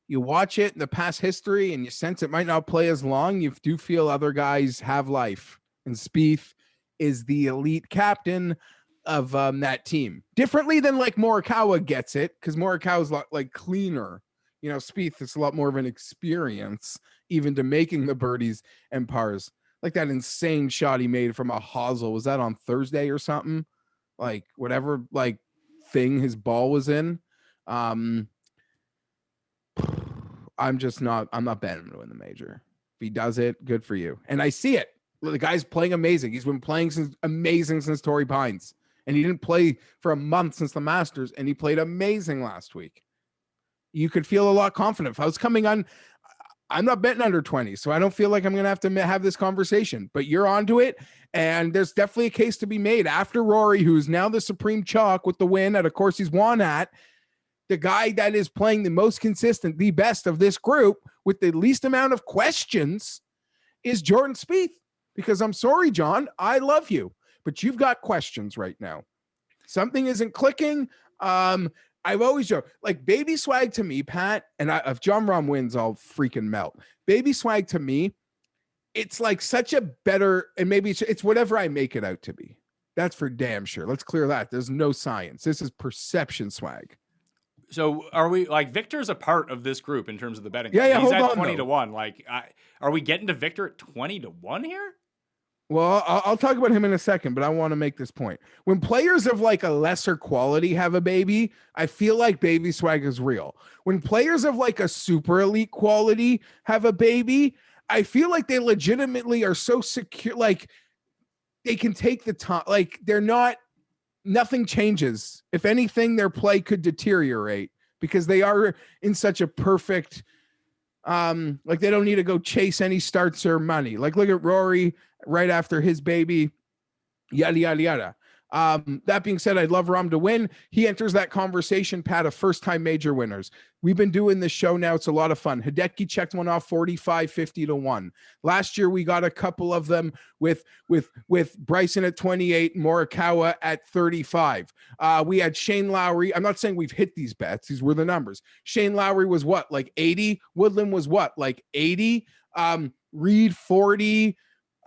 S4: you watch it in the past history and you sense it might not play as long. You do feel other guys have life, and Spieth is the elite captain of that team. Differently than like Morikawa gets it, because Morikawa's a lot like cleaner. You know, Spieth is a lot more of an experience, even to making the birdies and pars. Like that insane shot he made from a hosel. Was that on Thursday or something? Like whatever, like thing his ball was in. I'm not betting him to win the major. If he does it, good for you. And I see it. The guy's playing amazing. He's been playing since Torrey Pines. And he didn't play for a month since the Masters, and he played amazing last week. You could feel a lot confident. If I was coming on, I'm not betting under 20, so I don't feel like I'm going to have this conversation. But you're onto it, and there's definitely a case to be made. After Rory, who's now the supreme chalk with the win at a course he's won at, the guy that is playing the most consistent, the best of this group, with the least amount of questions, is Jordan Spieth. Because I'm sorry, John, I love you, but you've got questions right now. Something isn't clicking. I've always joked, like baby swag to me, Pat, and if Jon Rahm wins, I'll freaking melt. Baby swag to me, it's like such a better, and maybe it's whatever I make it out to be. That's for damn sure. Let's clear that. There's no science. This is perception swag.
S3: So are we, like, Victor's a part of this group in terms of the betting?
S4: Yeah,
S3: he's
S4: hold
S3: at
S4: on,
S3: 20
S4: though.
S3: to 1. Like, are we getting to Victor at 20 to 1 here?
S4: Well, I'll talk about him in a second, but I want to make this point. When players of like a lesser quality have a baby, I feel like baby swag is real. When players of like a super elite quality have a baby, I feel like they legitimately are so secure, like they can take the time, like nothing changes. If anything, their play could deteriorate because they are in such a perfect, like they don't need to go chase any starts or money. Like look at Rory right after his baby, yada, yada, yada. That being said, I'd love Rahm to win. He enters that conversation, Pat, of first-time major winners. We've been doing this show now. It's a lot of fun. Hideki checked one off 45, 50 to 1. Last year, we got a couple of them with Bryson at 28, Morikawa at 35. We had Shane Lowry. I'm not saying we've hit these bets. These were the numbers. Shane Lowry was what, like 80? Woodland was what, like 80? Reed 40.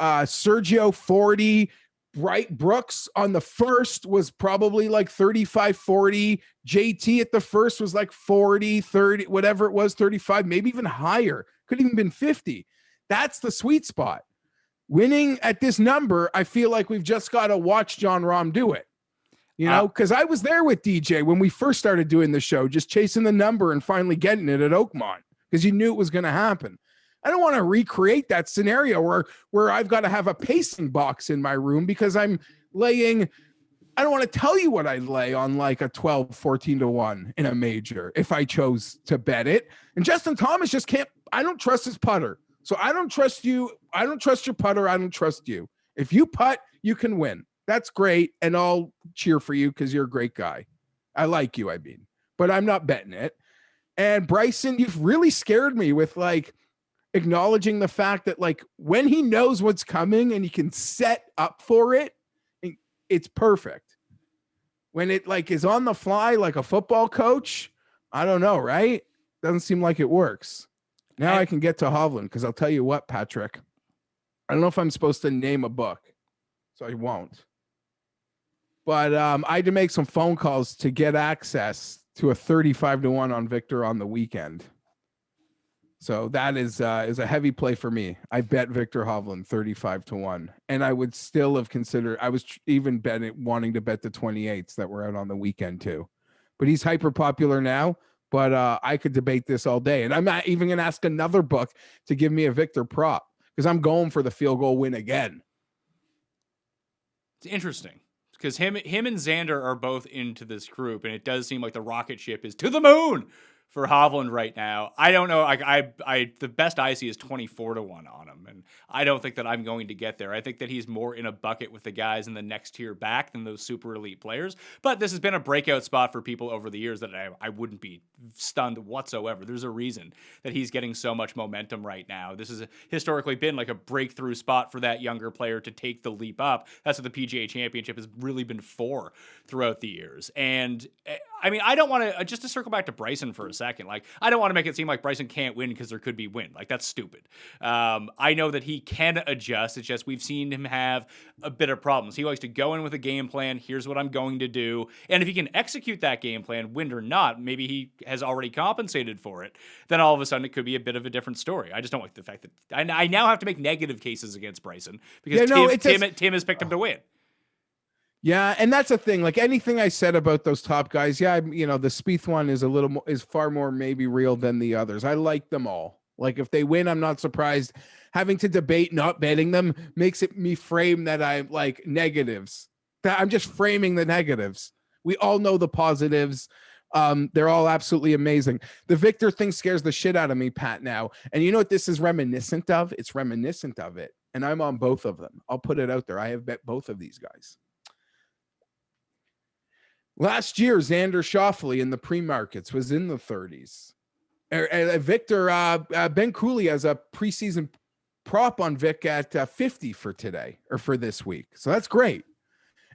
S4: Sergio 40. Bright Brooks on the first was probably like 35, 40. JT at the first was like 40, 30, whatever it was, 35, maybe even higher. Could even been 50. That's the sweet spot. Winning at this number, I feel like we've just got to watch Jon Rahm do it. You know, because I was there with DJ when we first started doing the show, just chasing the number and finally getting it at Oakmont because you knew it was going to happen. I don't want to recreate that scenario where I've got to have a pacing box in my room because I'm laying, I don't want to tell you what I lay on like a 12, 14 to 1 in a major if I chose to bet it. And Justin Thomas just can't, I don't trust his putter. So I don't trust you. I don't trust your putter. I don't trust you. If you putt, you can win. That's great. And I'll cheer for you because you're a great guy. I like you, I mean, but I'm not betting it. And Bryson, you've really scared me with like, acknowledging the fact that like when he knows what's coming and he can set up for it, it's perfect. When it like is on the fly like a football coach, I don't know, right? Doesn't seem like it works. Now I can get to Hovland because I'll tell you what, Patrick. I don't know if I'm supposed to name a book, so I won't. But I had to make some phone calls to get access to a 35-1 on Victor on the weekend. So that is a heavy play for me. I bet Victor Hovland 35-1, and I would still have considered. I was even wanting to bet the 28s that were out on the weekend too. But he's hyper popular now. But I could debate this all day, and I'm not even going to ask another book to give me a Victor prop because I'm going for the field goal win again.
S3: It's interesting because him and Xander are both into this group, and it does seem like the rocket ship is to the moon for Hovland right now. I don't know. I the best I see is 24-1 on him, and I don't think that I'm going to get there. I think that he's more in a bucket with the guys in the next tier back than those super elite players. But this has been a breakout spot for people over the years that I wouldn't be stunned whatsoever. There's a reason that he's getting so much momentum right now. This has historically been like a breakthrough spot for that younger player to take the leap up. That's what the PGA Championship has really been for throughout the years. And I mean, I don't want to, just to circle back to Bryson for a second, like, I don't want to make it seem like Bryson can't win because there could be win. Like, that's stupid. I know that he can adjust. It's just we've seen him have a bit of problems. He likes to go in with a game plan. Here's what I'm going to do. And if he can execute that game plan, win or not, maybe he has already compensated for it, then all of a sudden it could be a bit of a different story. I just don't like the fact that I now have to make negative cases against Bryson because Tim has picked him to win.
S4: Yeah, and that's the thing. Like anything I said about those top guys, yeah, the Spieth one is far more maybe real than the others. I like them all. Like if they win, I'm not surprised. Having to debate not betting them makes it me frame that I'm like negatives. That I'm just framing the negatives. We all know the positives. They're all absolutely amazing. The Victor thing scares the shit out of me, Pat, now. And you know what this is reminiscent of? It's reminiscent of it. And I'm on both of them. I'll put it out there. I have bet both of these guys. Last year, Xander Schauffele in the pre-markets was in the 30s. Victor, Ben Cooley has a preseason prop on Vic at 50 for today or for this week. So that's great.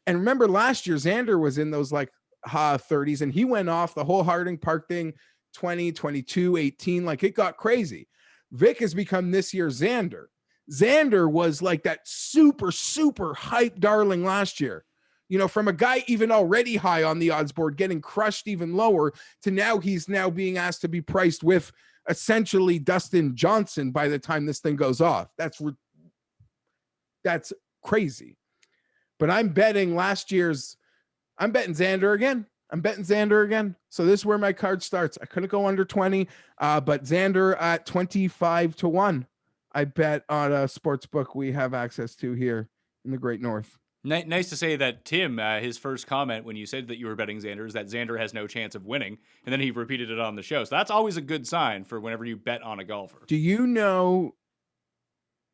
S4: And remember last year, Xander was in those like 30s and he went off the whole Harding Park thing, 20, 22, 18. Like it got crazy. Vic has become this year's Xander. Xander was like that super, super hype darling last year. From a guy even already high on the odds board, getting crushed even lower to now he's now being asked to be priced with essentially Dustin Johnson by the time this thing goes off. That's crazy. But I'm betting Xander again. So this is where my card starts. I couldn't go under 20, but Xander at 25-1. I bet on a sports book we have access to here in the Great North.
S3: Nice to say that Tim, his first comment when you said that you were betting Xander is that Xander has no chance of winning, and then he repeated it on the show. So that's always a good sign for whenever you bet on a golfer.
S4: Do you know?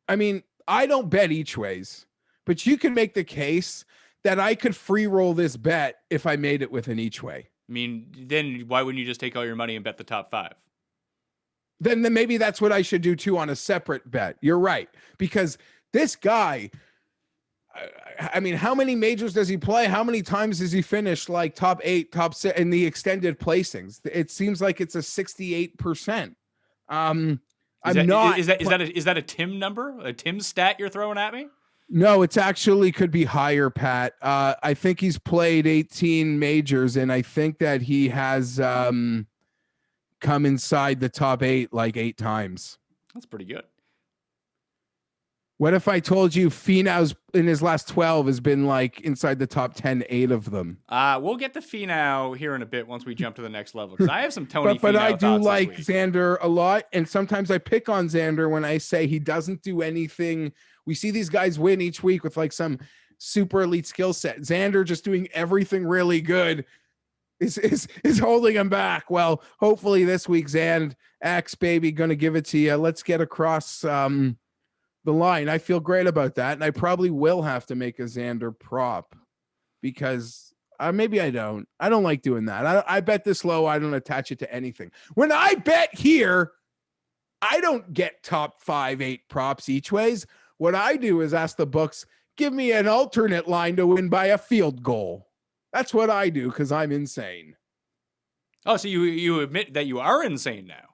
S4: I mean, I don't bet each ways, but you can make the case that I could free roll this bet if I made it with an each way.
S3: I mean, then why wouldn't you just take all your money and bet the top 5?
S4: Then maybe that's what I should do too on a separate bet. You're right, because this guy. I mean, how many majors does he play? How many times does he finish like top 8, top 6 in the extended placings? It seems like it's a 68%.
S3: Is that a Tim number? A Tim stat you're throwing at me?
S4: No, it's actually could be higher, Pat. I think he's played 18 majors, and I think that he has come inside the top 8 like 8 times.
S3: That's pretty good.
S4: What if I told you Finau's in his last 12 has been like inside the top 10, 8 of them?
S3: We'll get to Finau here in a bit once we jump to the next level because I have some Tony
S4: but
S3: Finau
S4: I do
S3: thoughts
S4: like
S3: this week.
S4: Xander a lot, and sometimes I pick on Xander when I say he doesn't do anything. We see these guys win each week with like some super elite skill set. Xander just doing everything really good is holding him back. Well, hopefully this week, Xand X baby, gonna give it to you. Let's get across the line. I feel great about that, and I probably will have to make a Xander prop because maybe I don't like doing that. I bet this low. I don't attach it to anything. When I bet here, I don't get top 5, 8 props each ways. What I do is ask the books, Give me an alternate line to win by a field goal. That's what I do because I'm insane.
S3: Oh, so you admit that you are insane now.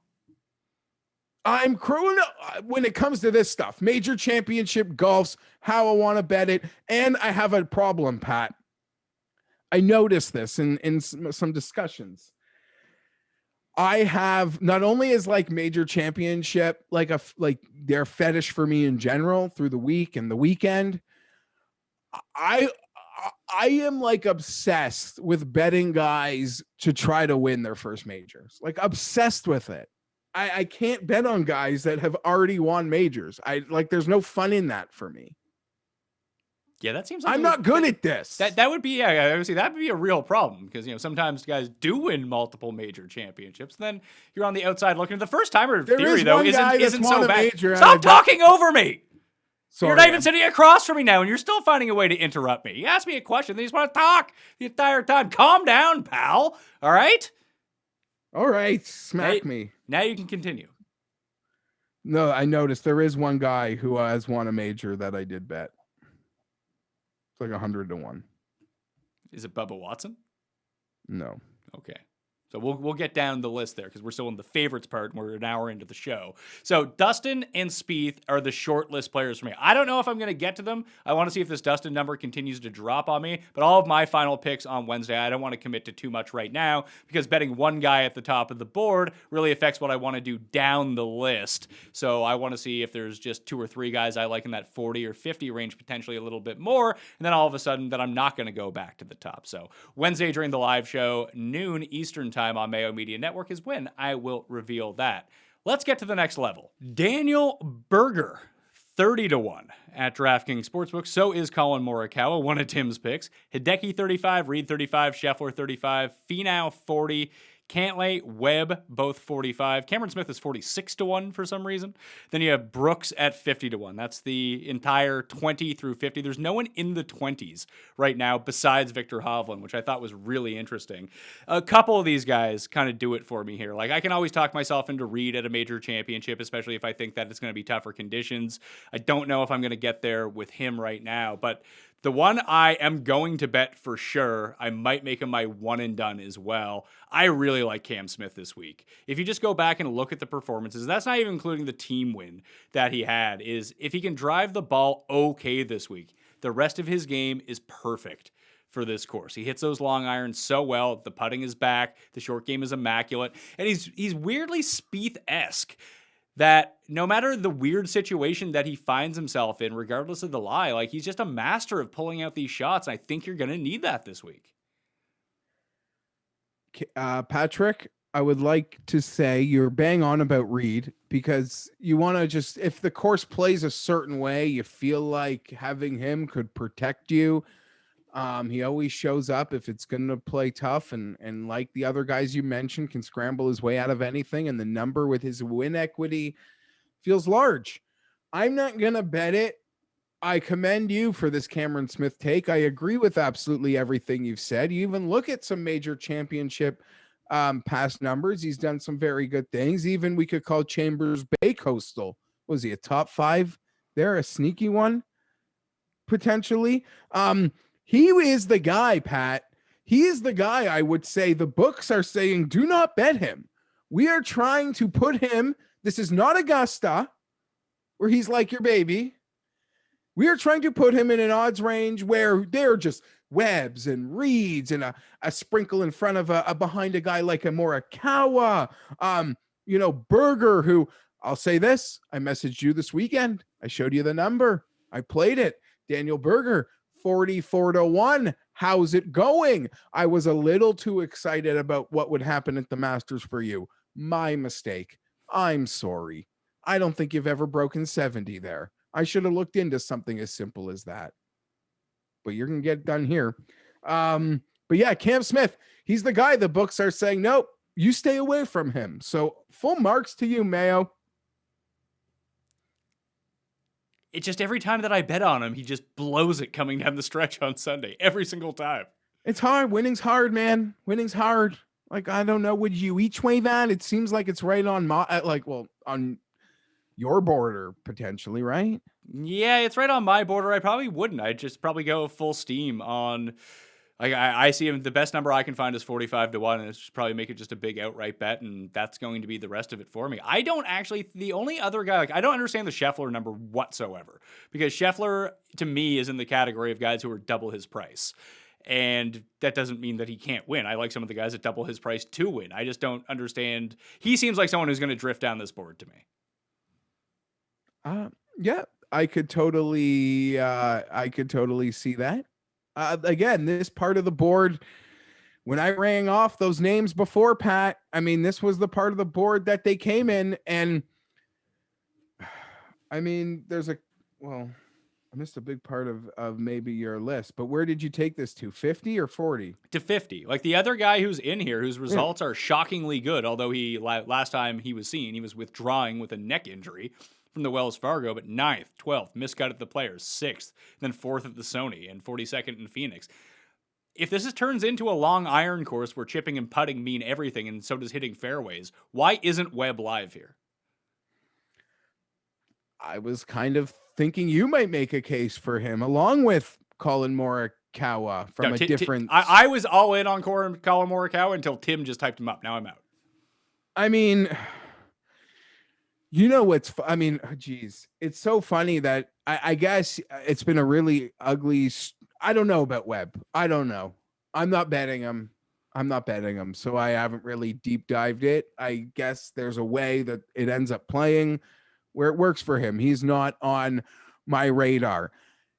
S4: I'm crewing when it comes to this stuff. Major championship golfs, how I want to bet it. And I have a problem, Pat. I noticed this in some discussions. I have not only is like major championship like their fetish for me in general through the week and the weekend. I am like obsessed with betting guys to try to win their first majors. Like obsessed with it. I can't bet on guys that have already won majors. There's no fun in that for me.
S3: Yeah, that seems like
S4: I'm not good at this.
S3: That would be, I would say that would be a real problem because, sometimes guys do win multiple major championships. Then you're on the outside looking. The first timer theory, though, isn't so bad. Stop talking over me. Sorry, you're not even sitting across from me now, and you're still finding a way to interrupt me. You ask me a question, then you just want to talk the entire time. Calm down, pal. All right?
S4: All right. Smack me.
S3: Now you can continue.
S4: No, I noticed there is one guy who has won a major that I did bet. It's like 100 to 1.
S3: Is it Bubba Watson?
S4: No.
S3: Okay. So we'll get down the list there because we're still in the favorites part and we're an hour into the show. So Dustin and Spieth are the short list players for me. I don't know if I'm going to get to them. I want to see if this Dustin number continues to drop on me. But all of my final picks on Wednesday, I don't want to commit to too much right now because betting one guy at the top of the board really affects what I want to do down the list. So I want to see if there's just 2 or 3 guys I like in that 40 or 50 range, potentially a little bit more. And then all of a sudden that I'm not going to go back to the top. So Wednesday during the live show, noon Eastern time on Mayo Media Network is when I will reveal that. Let's get to the next level. Daniel Berger, 30 to 1 at DraftKings Sportsbook. So is Colin Morikawa, one of Tim's picks. Hideki 35, Reed 35, Scheffler 35, Finau 40, Cantlay, Webb, both 45. Cameron Smith is 46 to 1 for some reason. Then you have Brooks at 50 to 1. That's the entire 20 through 50. There's no one in the 20s right now besides Victor Hovland, which I thought was really interesting. A couple of these guys kind of do it for me here. Like I can always talk myself into Reed at a major championship, especially if I think that it's going to be tougher conditions. I don't know if I'm going to get there with him right now, but the one I am going to bet for sure, I might make him my one and done as well. I really like Cam Smith this week. If you just go back and look at the performances, that's not even including the team win that he had, is if he can drive the ball okay this week, the rest of his game is perfect for this course. He hits those long irons so well. The putting is back. The short game is immaculate. And he's weirdly Spieth-esque. That no matter the weird situation that he finds himself in, regardless of the lie, like he's just a master of pulling out these shots. And I think you're going to need that this week.
S4: Patrick, I would like to say you're bang on about Reed because you want to just, if the course plays a certain way, you feel like having him could protect you. He always shows up if it's going to play tough and like the other guys you mentioned can scramble his way out of anything. And the number with his win equity feels large. I'm not going to bet it. I commend you for this Cameron Smith take. I agree with absolutely everything you've said. You even look at some major championship past numbers. He's done some very good things. Even we could call Chambers Bay Coastal. Was he a top 5 there? A sneaky one potentially. He is the guy, Pat. He is the guy I would say the books are saying, do not bet him. We are trying to put him, this is not Augusta, where he's like your baby. We are trying to put him in an odds range where they're just Webbs and Reeds and a sprinkle in front of a behind a guy like a Morikawa. Berger, who I'll say this, I messaged you this weekend. I showed you the number. I played it. Daniel Berger, 44 to 1. How's it going? I was a little too excited about what would happen at the Masters for you. My mistake. I'm sorry. I don't think you've ever broken 70 there. I should have looked into something as simple as that. But you're going to get done here. But yeah, Cam Smith, he's the guy the books are saying, nope, you stay away from him. So full marks to you, Mayo.
S3: It's just every time that I bet on him, he just blows it coming down the stretch on Sunday. Every single time.
S4: It's hard. Winning's hard, man. Winning's hard. Like, I don't know. Would you each way that? It seems like it's right on your border potentially, right?
S3: Yeah, it's right on my border. I probably wouldn't. I'd just probably go full steam on. Like I see him. The best number I can find is 45-1, and it's just probably make it just a big outright bet, and that's going to be the rest of it for me. I don't actually. The only other guy, like I don't understand the Scheffler number whatsoever, because Scheffler to me is in the category of guys who are double his price, and that doesn't mean that he can't win. I like some of the guys that double his price to win. I just don't understand. He seems like someone who's going to drift down this board to me.
S4: Yeah, I could totally see that. Again, this part of the board, when I rang off those names before, Pat, I mean, this was the part of the board that they came in, and I mean, I missed a big part of maybe your list, but where did you take this to, 50 or 40?
S3: To 50. Like the other guy who's in here, whose results are shockingly good, although last time he was seen, he was withdrawing with a neck injury from the Wells Fargo, but 9th, 12th, miscut at the Players, 6th, then 4th at the Sony, and 42nd in Phoenix. If this turns into a long iron course where chipping and putting mean everything, and so does hitting fairways, why isn't Webb live here?
S4: I was kind of thinking you might make a case for him, along with Colin Morikawa from a different...
S3: I was all in on Colin Morikawa until Tim just typed him up. Now I'm out.
S4: I mean... You know what's, geez, it's so funny that I guess it's been a really ugly, I don't know about Webb. I don't know. I'm not betting him. So I haven't really deep dived it. I guess there's a way that it ends up playing where it works for him. He's not on my radar.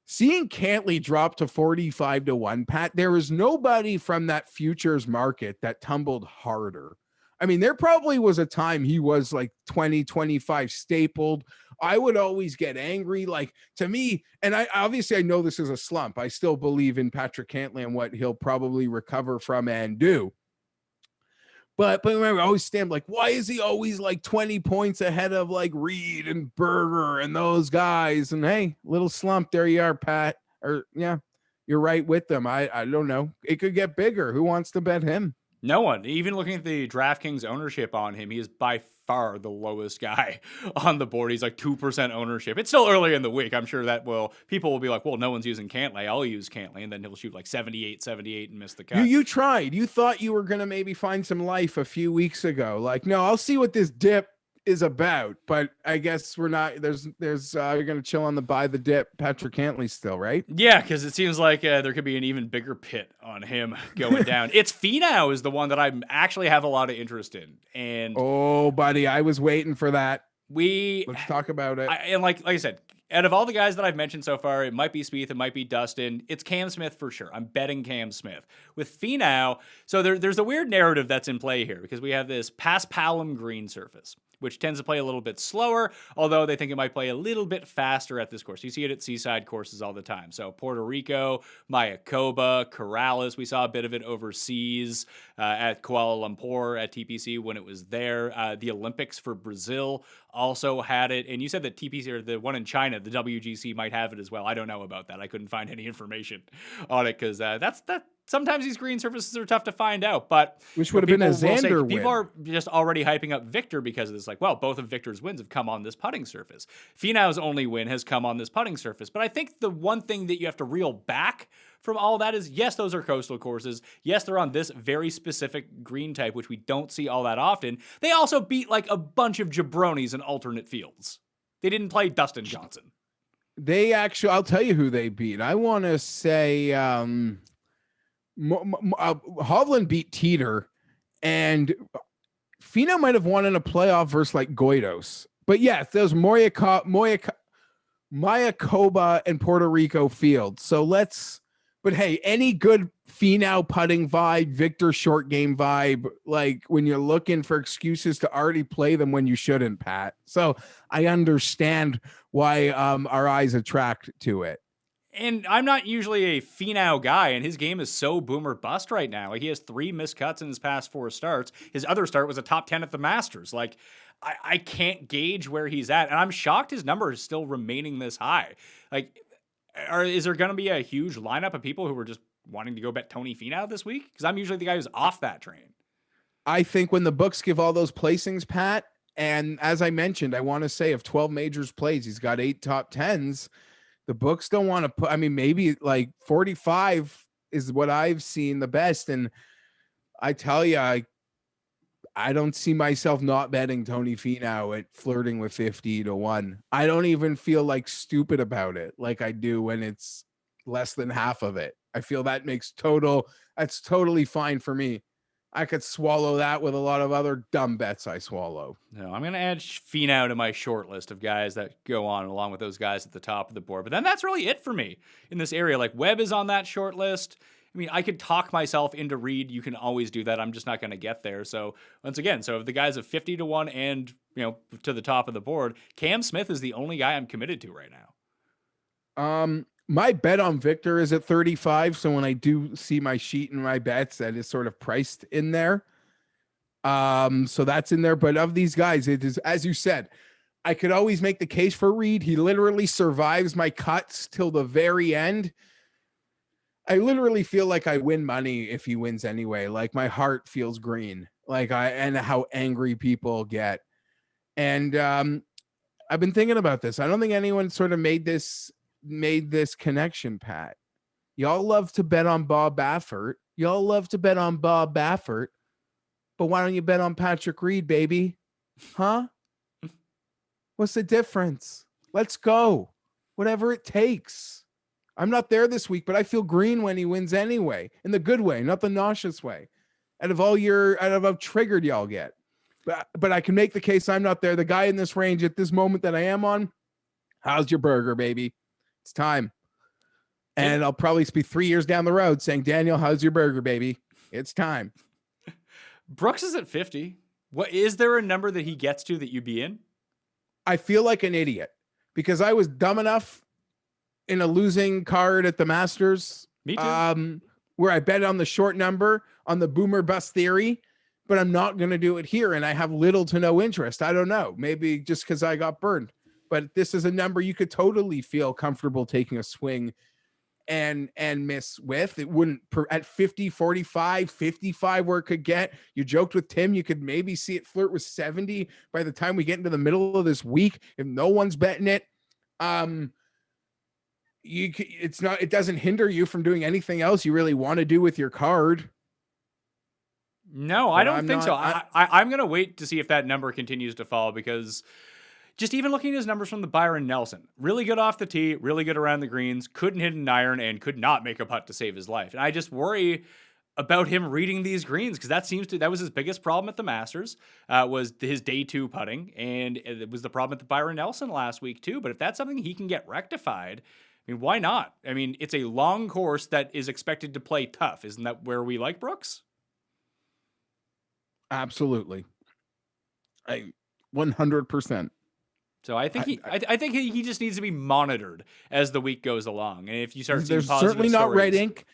S4: Seeing Cantley drop to 45-1, Pat, there is nobody from that futures market that tumbled harder. I mean, there probably was a time he was like 20, 25 stapled. I would always get angry. Like to me, and I know this is a slump. I still believe in Patrick Cantley and what he'll probably recover from and do. But remember, I always stand like, why is he always like 20 points ahead of like Reed and Berger and those guys? And hey, little slump. There you are, Pat. Or yeah, you're right with them. I don't know. It could get bigger. Who wants to bet him?
S3: No one. Even looking at the DraftKings ownership on him, he is by far the lowest guy on the board. He's like 2% ownership. It's still early in the week. I'm sure that people will be like, well, no one's using Cantley. I'll use Cantley. And then he'll shoot like 78 and miss the cut.
S4: You tried. You thought you were going to maybe find some life a few weeks ago. Like, no, I'll see what this dip is about, but I guess we're not. There's you're gonna chill on the buy the dip Patrick Cantley still, right?
S3: Yeah, because it seems like there could be an even bigger pit on him going down. It's Finau is the one that I actually have a lot of interest in, and
S4: oh, buddy, I was waiting for that.
S3: Let's
S4: talk about it.
S3: And like I said, out of all the guys that I've mentioned so far, it might be Spieth, it might be Dustin. It's Cam Smith for sure. I'm betting Cam Smith. With Finau, so there's a weird narrative that's in play here because we have this Paspalum green surface, which tends to play a little bit slower, although they think it might play a little bit faster at this course. You see it at seaside courses all the time. So Puerto Rico, Mayakoba, Corrales, we saw a bit of it overseas at Kuala Lumpur at TPC when it was there. The Olympics for Brazil also had it. And you said that TPC, or the one in China, the WGC might have it as well. I don't know about that. I couldn't find any information on it because that's sometimes these green surfaces are tough to find out, but
S4: which would have been a Xander win.
S3: People are just already hyping up Victor because of this. Like, well, both of Victor's wins have come on this putting surface. Finau's only win has come on this putting surface. But I think the one thing that you have to reel back from all that is, yes, those are coastal courses. Yes, they're on this very specific green type, which we don't see all that often. They also beat like a bunch of jabronis in alternate fields. They didn't play Dustin Johnson.
S4: They actually, I'll tell you who they beat. I want to say Hovland beat Teeter, and Finau might have won in a playoff versus like Goitos. But yeah, there's Mayakoba and Puerto Rico field. But hey, any good Finau putting vibe, Victor short game vibe, like when you're looking for excuses to already play them when you shouldn't, Pat. So I understand why our eyes attract to it.
S3: And I'm not usually a Finau guy, and his game is so boom or bust right now. Like, he has 3 missed cuts in his past 4 starts. His other start was a top 10 at the Masters. Like, I can't gauge where he's at, and I'm shocked his number is still remaining this high. Like, is there going to be a huge lineup of people who are just wanting to go bet Tony Finau this week? Because I'm usually the guy who's off that train.
S4: I think when the books give all those placings, Pat, And as I mentioned, I want to say of 12 majors plays, he's got 8 top 10s. The books don't want to put, I mean, maybe like 45 is what I've seen the best. And I tell you, I don't see myself not betting Tony Finau at flirting with 50-1. I don't even feel like stupid about it like I do when it's less than half of it. I feel that's totally fine for me. I could swallow that with a lot of other dumb bets I swallow.
S3: No, I'm going to add Finau to my short list of guys that go on along with those guys at the top of the board. But then that's really it for me in this area. Like Webb is on that short list. I mean, I could talk myself into Reed. You can always do that. I'm just not going to get there. So once again, so if the guys of 50-1 and, to the top of the board, Cam Smith is the only guy I'm committed to right now.
S4: My bet on Victor is at 35. So when I do see my sheet and my bets, that is sort of priced in there. So that's in there. But of these guys, it is, as you said, I could always make the case for Reed. He literally survives my cuts till the very end. I literally feel like I win money if he wins anyway. Like my heart feels green, and how angry people get. And I've been thinking about this. I don't think anyone sort of made this connection, Pat. Y'all love to bet on Bob Baffert. But why don't you bet on Patrick Reed, baby? Huh? What's the difference? Let's go. Whatever it takes. I'm not there this week, but I feel green when he wins anyway, in the good way, not the nauseous way. Out of how triggered y'all get. But I can make the case I'm not there. The guy in this range at this moment that I am on, how's your burger, baby? It's time. And I'll probably be 3 years down the road saying, Daniel, how's your burger, baby? It's time.
S3: Brooks is at 50. What is there a number that he gets to that you'd be in?
S4: I feel like an idiot because I was dumb enough in a losing card at the Masters.
S3: Me too.
S4: Where I bet on the short number on the boomer bust theory, but I'm not going to do it here. And I have little to no interest. I don't know. Maybe just because I got burned. But this is a number you could totally feel comfortable taking a swing and miss with. It wouldn't at 50, 45, 55 where it could get. You joked with Tim, you could maybe see it flirt with 70 by the time we get into the middle of this week. If no one's betting it, it doesn't hinder you from doing anything else you really want to do with your card.
S3: No, I don't think so. I'm going to wait to see if that number continues to fall because just even looking at his numbers from the Byron Nelson, really good off the tee, really good around the greens, couldn't hit an iron and could not make a putt to save his life. And I just worry about him reading these greens because that was his biggest problem at the Masters, was his day 2 putting. And it was the problem at the Byron Nelson last week too. But if that's something he can get rectified, I mean, why not? I mean, it's a long course that is expected to play tough. Isn't that where we like Brooks?
S4: Absolutely. 100%.
S3: So I think he just needs to be monitored as the week goes along. And if you start seeing
S4: there's
S3: positive
S4: certainly not
S3: stories,
S4: red ink.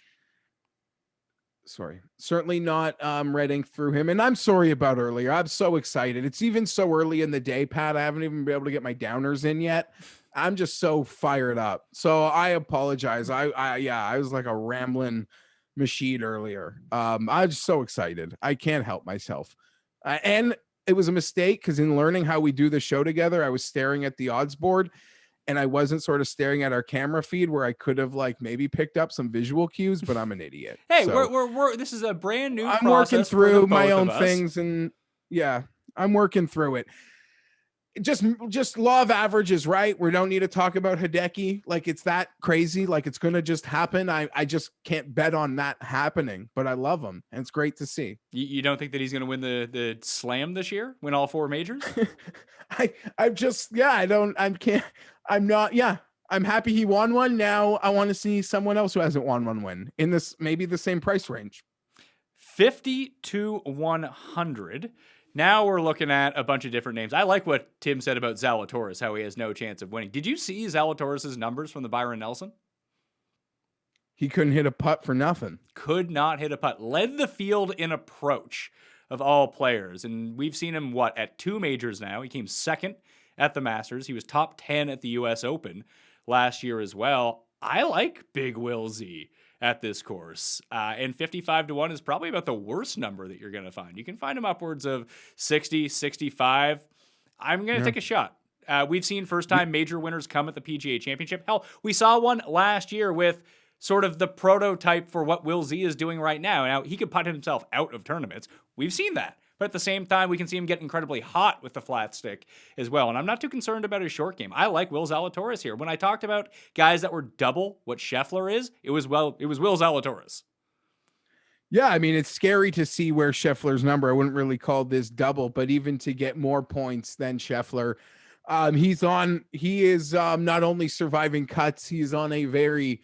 S4: Sorry, certainly not red ink through him. And I'm sorry about earlier. I'm so excited. It's even so early in the day, Pat. I haven't even been able to get my downers in yet. I'm just so fired up. So I apologize. I was like a rambling machine earlier. I was so excited. I can't help myself. And it was a mistake because in learning how we do the show together, I was staring at the odds board and I wasn't sort of staring at our camera feed where I could have maybe picked up some visual cues, but I'm an idiot.
S3: Hey,
S4: so,
S3: this is a brand new
S4: I'm working through my own
S3: us.
S4: things and I'm working through it. Just law of averages, right? We don't need to talk about Hideki. It's that crazy. It's going to just happen. I just can't bet on that happening, but I love him. And it's great to see.
S3: You don't think that he's going to win the Slam this year? Win all 4 majors?
S4: I'm happy he won one. Now I want to see someone else who hasn't won one win in this, maybe the same price range.
S3: 50 to 100. Now we're looking at a bunch of different names. I like what Tim said about Zalatoris, how he has no chance of winning. Did you see Zalatoris' numbers from the Byron Nelson?
S4: He couldn't hit a putt for nothing.
S3: Could not hit a putt. Led the field in approach of all players. And we've seen him, at 2 majors now. He came second at the Masters. He was top 10 at the U.S. Open last year as well. I like Big Will Z at this course. And 55 to 1 is probably about the worst number that you're going to find. You can find him upwards of 60, 65. I'm going to take a shot. We've seen first-time major winners come at the PGA Championship. Hell, we saw one last year with sort of the prototype for what Will Z is doing right now. Now, he could putt himself out of tournaments. We've seen that. But at the same time, we can see him get incredibly hot with the flat stick as well. And I'm not too concerned about his short game. I like Will Zalatoris here. When I talked about guys that were double what Scheffler is, it was Will Zalatoris.
S4: Yeah, I mean, it's scary to see where Scheffler's number. I wouldn't really call this double, but even to get more points than Scheffler, he is not only surviving cuts, he's on a very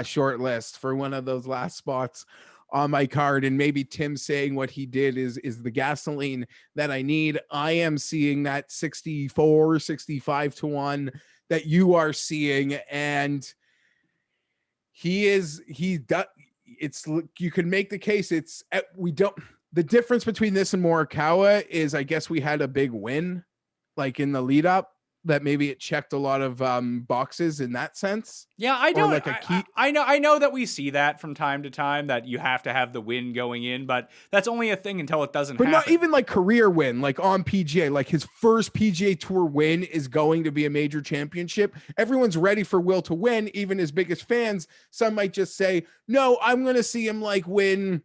S4: short list for one of those last spots on my card. And maybe Tim saying what he did is the gasoline that I need. I am seeing that 64, 65 to 1 that you are seeing. And you can make the case. The difference between this and Morikawa is, I guess we had a big win like in the lead up, that maybe it checked a lot of boxes in that sense.
S3: Yeah, I know that we see that from time to time, that you have to have the win going in, but that's only a thing until it doesn't happen.
S4: But not even like career win, like on PGA, like his first PGA Tour win is going to be a major championship. Everyone's ready for Will to win, even his biggest fans. Some might just say, no, I'm going to see him like win.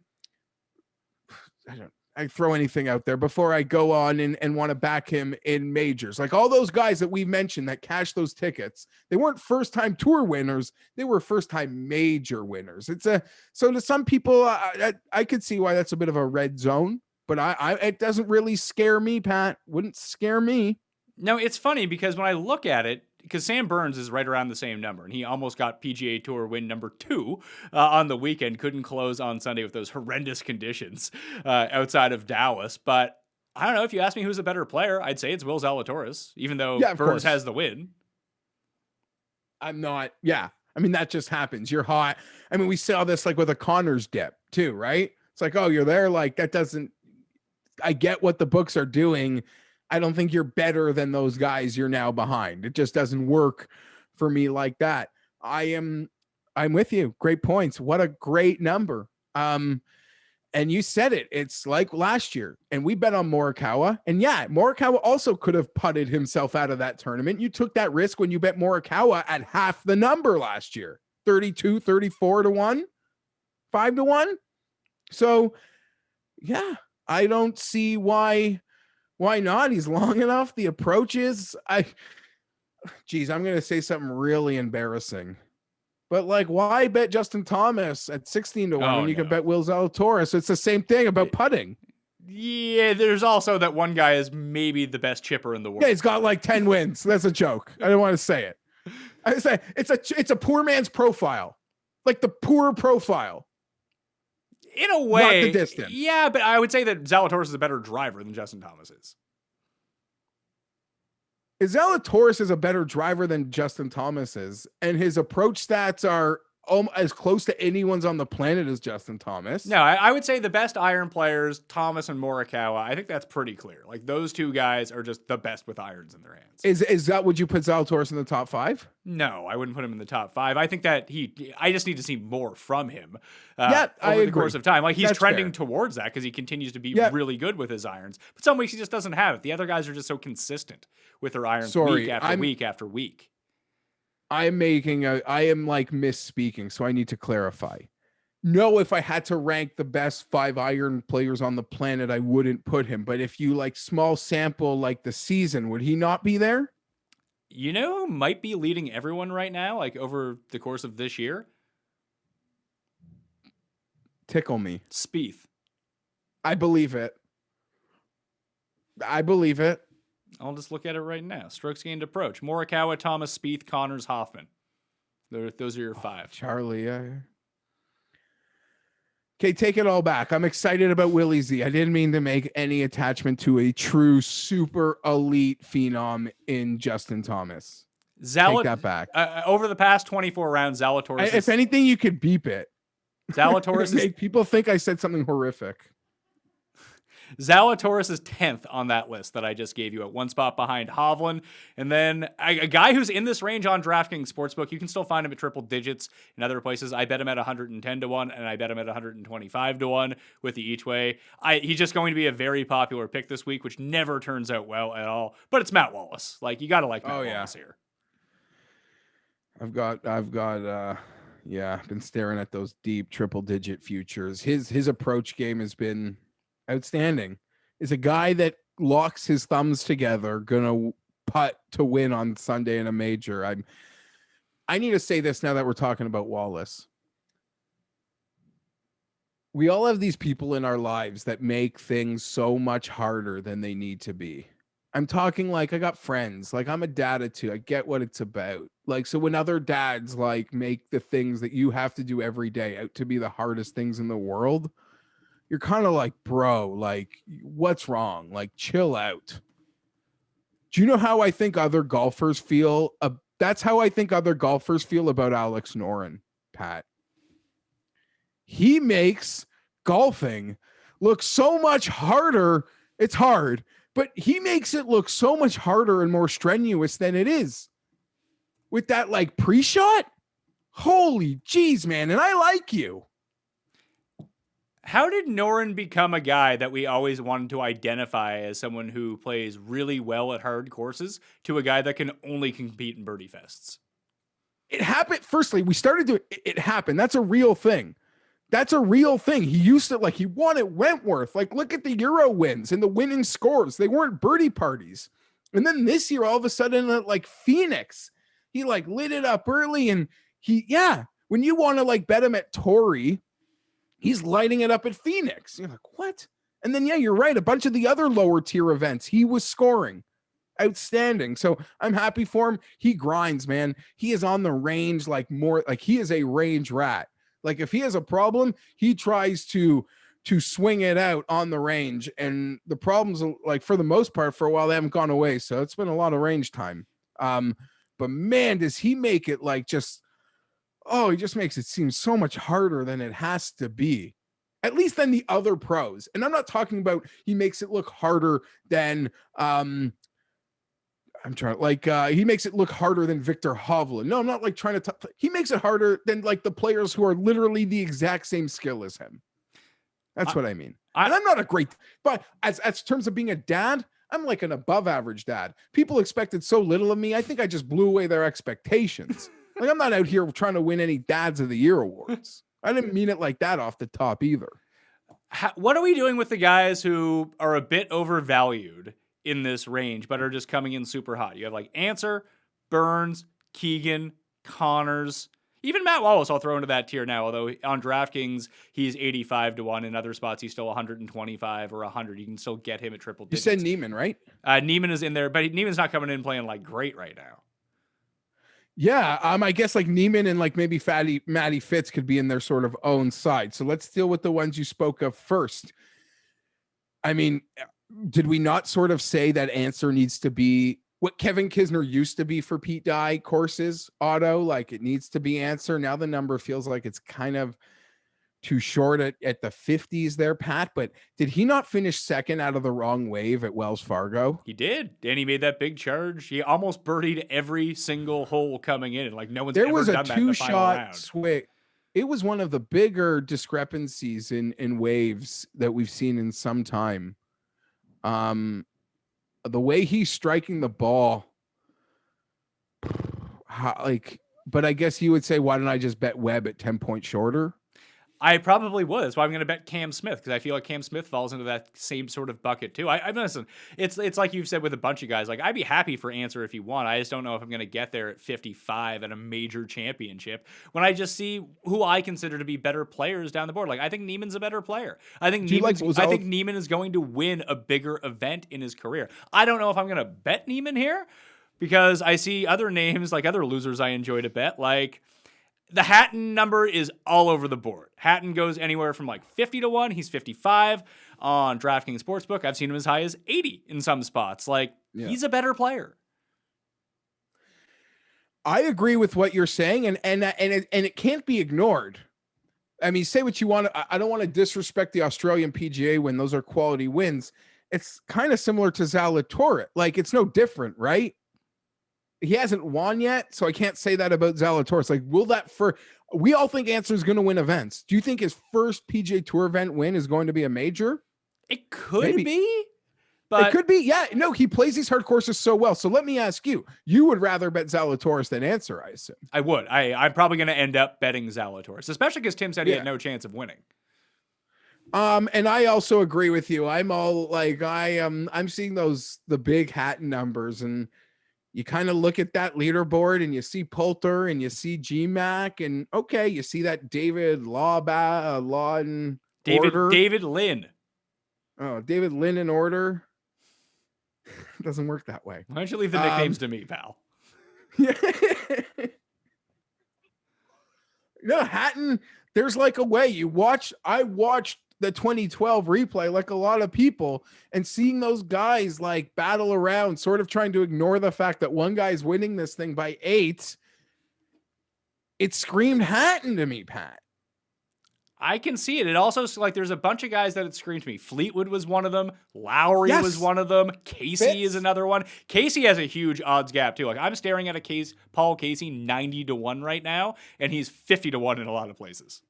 S4: I throw anything out there before I go on and want to back him in majors. Like all those guys that we've mentioned that cashed those tickets, they weren't first-time tour winners. They were first-time major winners. So to some people, I could see why that's a bit of a red zone, but it doesn't really scare me, Pat. Wouldn't scare me.
S3: No, it's funny because when I look at it, because Sam Burns is right around the same number, and he almost got PGA Tour win number 2 on the weekend. Couldn't close on Sunday with those horrendous conditions outside of Dallas. But I don't know, if you ask me who's a better player, I'd say it's Will Zalatoris, even though Burns has the win.
S4: I'm not. Yeah. I mean, that just happens. You're hot. I mean, we saw this like with a Connors dip too, right? It's like, oh, you're there. Like that doesn't, I get what the books are doing. I don't think you're better than those guys you're now behind. It just doesn't work for me like that. I'm with you. Great points. What a great number. And you said it. It's like last year, and we bet on Morikawa. And yeah, Morikawa also could have putted himself out of that tournament. You took that risk when you bet Morikawa at half the number last year, 32, 34 to 1, 5 to 1. So yeah, I don't see why not? He's long enough. The approach is, I'm going to say something really embarrassing, but like, why bet Justin Thomas at 16 to 1 when you can bet Will Zalatoris? It's the same thing about putting.
S3: Yeah, there's also that one guy is maybe the best chipper in the world.
S4: Yeah, he's got like 10 wins. That's a joke. I don't want to say it. I say it's a poor man's profile, like the poor profile.
S3: In a way,
S4: not the distance.
S3: Yeah, but I would say that Zalatoris is a better driver than Justin Thomas is.
S4: Zalatoris is a better driver than Justin Thomas is, and his approach stats are as close to anyone's on the planet as Justin Thomas.
S3: No, I would say the best iron players, Thomas and Morikawa. I think that's pretty clear. Like those two guys are just the best with irons in their hands.
S4: Is that, would you put Zalatoris in the top 5?
S3: No, I wouldn't put him in the top 5. I think that I just need to see more from him
S4: over
S3: the course of time. Like he's trending towards that because he continues to be really good with his irons. But some weeks he just doesn't have it. The other guys are just so consistent with their irons week after week after week.
S4: I am like misspeaking, so I need to clarify. No, if I had to rank the best 5 iron players on the planet, I wouldn't put him. But if you like small sample, like the season, would he not be there?
S3: You know who might be leading everyone right now, like over the course of this year?
S4: Tickle me.
S3: Spieth.
S4: I believe it.
S3: I'll just look at it right now. Strokes gained approach. Morikawa, Thomas, Spieth, Connors, Hoffman. Those are your 5.
S4: Charlie. Okay, take it all back. I'm excited about Willie Z. I didn't mean to make any attachment to a true super elite phenom in Justin Thomas. Take that back.
S3: Over the past 24 rounds, Zalatoris.
S4: If anything, you could beep it.
S3: Zalatoris
S4: make people think I said something horrific.
S3: Zalatoris is 10th on that list that I just gave you, at one spot behind Hovland. And then a guy who's in this range on DraftKings Sportsbook, you can still find him at triple digits in other places. I bet him at 110 to 1, and I bet him at 125 to 1 with the each way. He's just going to be a very popular pick this week, which never turns out well at all. But it's Matt Wallace. Like, you got to like Matt Wallace here.
S4: I've been staring at those deep triple digit futures. His approach game has been outstanding. Is a guy that locks his thumbs together, gonna putt to win on Sunday in a major. I need to say this now that we're talking about Wallace. We all have these people in our lives that make things so much harder than they need to be. I'm talking like I got friends, like I'm a dad of two. I get what it's about. Like, so when other dads like make the things that you have to do every day out to be the hardest things in the world, you're kind of like, bro, like what's wrong? Like, chill out. Do you know how I think other golfers feel? That's how I think other golfers feel about Alex Noren, Pat. He makes golfing look so much harder. It's hard, but he makes it look so much harder and more strenuous than it is. With that like pre-shot, holy geez, man. And I like you.
S3: How did Noren become a guy that we always wanted to identify as someone who plays really well at hard courses to a guy that can only compete in birdie fests?
S4: It happened. Firstly, we started doing it happened. That's a real thing. That's a real thing. He used to, like, he won at Wentworth. Like, look at the Euro wins and the winning scores. They weren't birdie parties. And then this year, all of a sudden, at like Phoenix, he like lit it up early. And when you want to like bet him at Torrey, he's lighting it up at Phoenix. You're like, what? And then, you're right. A bunch of the other lower tier events, he was scoring. Outstanding. So I'm happy for him. He grinds, man. He is on the range, like more like he is a range rat. Like if he has a problem, he tries to swing it out on the range. And the problems, like for the most part, for a while, they haven't gone away. So it's been a lot of range time. But man, does he make it like he just makes it seem so much harder than it has to be, at least than the other pros. And I'm not talking about he makes it look harder than he makes it look harder than Victor Hovland. No, I'm not like trying to he makes it harder than like the players who are literally the exact same skill as him. That's what I mean. And I'm not a great, but as terms of being a dad, I'm like an above average dad. People expected so little of me. I think I just blew away their expectations. Like I'm not out here trying to win any Dads of the Year awards. I didn't mean it like that off the top either.
S3: What are we doing with the guys who are a bit overvalued in this range, but are just coming in super hot? You have like Answer, Burns, Keegan, Connors, even Matt Wallace. I'll throw into that tier now. Although on DraftKings he's 85 to 1. In other spots he's still 125 or 100. You can still get him at triple digits.
S4: You said Neiman, right?
S3: Neiman is in there, but Neiman's not coming in playing like great right now.
S4: Yeah, I guess like Neiman and like maybe Matty Fitz could be in their sort of own side. So let's deal with the ones you spoke of first. I mean, did we not sort of say that Answer needs to be what Kevin Kisner used to be for Pete Dye courses, auto? Like it needs to be Answer. Now the number feels like it's kind of too short at the 50s there, Pat. But did he not finish second out of the wrong wave at Wells Fargo?
S3: He did. And he made that big charge. He almost birdied every single hole coming in. Like no one's
S4: there
S3: ever
S4: was
S3: done
S4: a
S3: that in the final round.
S4: 2-shot swing. It was one of the bigger discrepancies in waves that we've seen in some time. The way he's striking the ball, but I guess you would say, why don't I just bet Webb at 10 points shorter?
S3: I probably would. That's why I'm going to bet Cam Smith, because I feel like Cam Smith falls into that same sort of bucket too. I listen, it's like you've said with a bunch of guys. Like I'd be happy for Answer if he won. I just don't know if I'm going to get there at 55 at a major championship when I just see who I consider to be better players down the board. Like I think Neiman's a better player. I think Neiman is going to win a bigger event in his career. I don't know if I'm going to bet Neiman here because I see other names, like other losers I enjoy to bet, like the Hatton number is all over the board. Hatton goes anywhere from like 50 to 1. He's 55 on DraftKings Sportsbook. I've seen him as high as 80 in some spots. He's a better player.
S4: I agree with what you're saying, and it can't be ignored. I mean, say what you want. I don't want to disrespect the Australian PGA win. Those are quality wins. It's kind of similar to Zalatoris. Like, it's no different, right? He hasn't won yet, so I can't say that about Zalatoris. Like, we all think Answer is going to win events. Do you think his first PGA Tour event win is going to be a major?
S3: It could
S4: Maybe.
S3: be. But
S4: it could be. Yeah, no, he plays these hard courses so well. So let me ask you, you would rather bet Zalatoris than Answer, I assume.
S3: I would. I'm probably going to end up betting Zalatoris, especially because Tim said he had no chance of winning.
S4: And I also agree with you. I'm all like, I'm seeing the big hat numbers, and you kind of look at that leaderboard and you see Poulter and you see GMAC, and okay, you see that David Lynn.
S3: David Lynn.
S4: Oh, David Lynn in order. It doesn't work that way.
S3: Why don't you leave the nicknames to me, pal?
S4: Yeah. No, Hatton, there's like a way I watched the 2012 replay like a lot of people, and seeing those guys like battle around, sort of trying to ignore the fact that one guy's winning this thing by 8. It screamed Hatton to me, Pat.
S3: I can see it. It also, like, there's a bunch of guys that it screamed to me. Fleetwood was one of them. Lowry was one of them. Casey is another one. Casey has a huge odds gap too. Like, I'm staring at Paul Casey 90-1 right now, and he's 50-1 in a lot of places.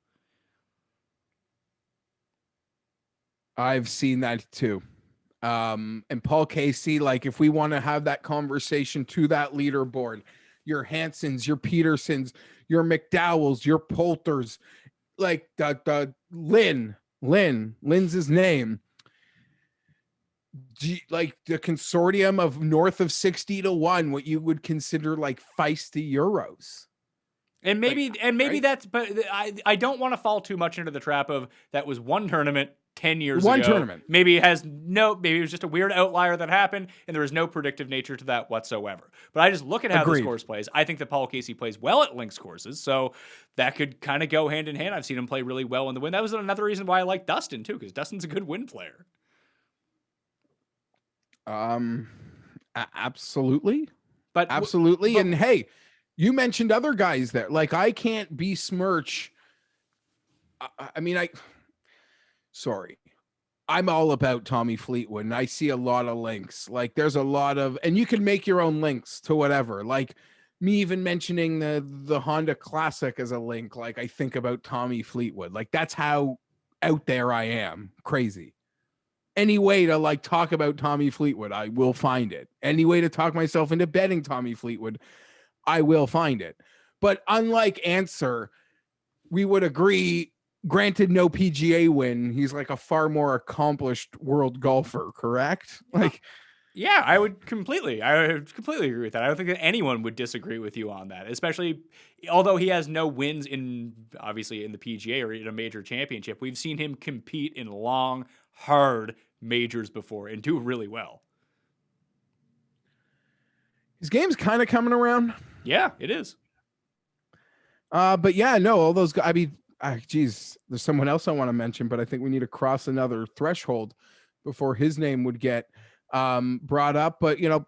S4: I've seen that too. And Paul Casey, like, if we want to have that conversation to that leaderboard, your Hansons, your Petersons, your McDowells, your Poulters, like the Lynn's his name. Like the consortium of north of 60-1, what you would consider like feisty Euros.
S3: And maybe
S4: right?
S3: that's, but I don't want to fall too much into the trap of that was one tournament 10 years ago.
S4: One tournament.
S3: Maybe it was just a weird outlier that happened, and there was no predictive nature to that whatsoever. But I just look at how this course plays. I think that Paul Casey plays well at links courses, so that could kind of go hand in hand. I've seen him play really well in the wind. That was another reason why I like Dustin too, because Dustin's a good wind player.
S4: Absolutely.
S3: But
S4: absolutely. And hey, you mentioned other guys there. Like, I can't besmirch. Sorry. I'm all about Tommy Fleetwood, and I see a lot of links. Like, there's a lot of, and you can make your own links to whatever. Like, me even mentioning the Honda Classic as a link. Like, I think about Tommy Fleetwood. Like, that's how out there I am. Crazy. Any way to like talk about Tommy Fleetwood, I will find it. Any way to talk myself into betting Tommy Fleetwood, I will find it. But unlike Answer, we would agree, granted no PGA win, he's like a far more accomplished world golfer, correct? Like,
S3: yeah, I would completely agree with that. I don't think that anyone would disagree with you on that, especially although he has no wins obviously in the PGA or in a major championship. We've seen him compete in long, hard majors before and do really well.
S4: His game's kind of coming around.
S3: Yeah, it is.
S4: But yeah, no, all those guys, I mean, geez, there's someone else I want to mention, but I think we need to cross another threshold before his name would get brought up. But, you know,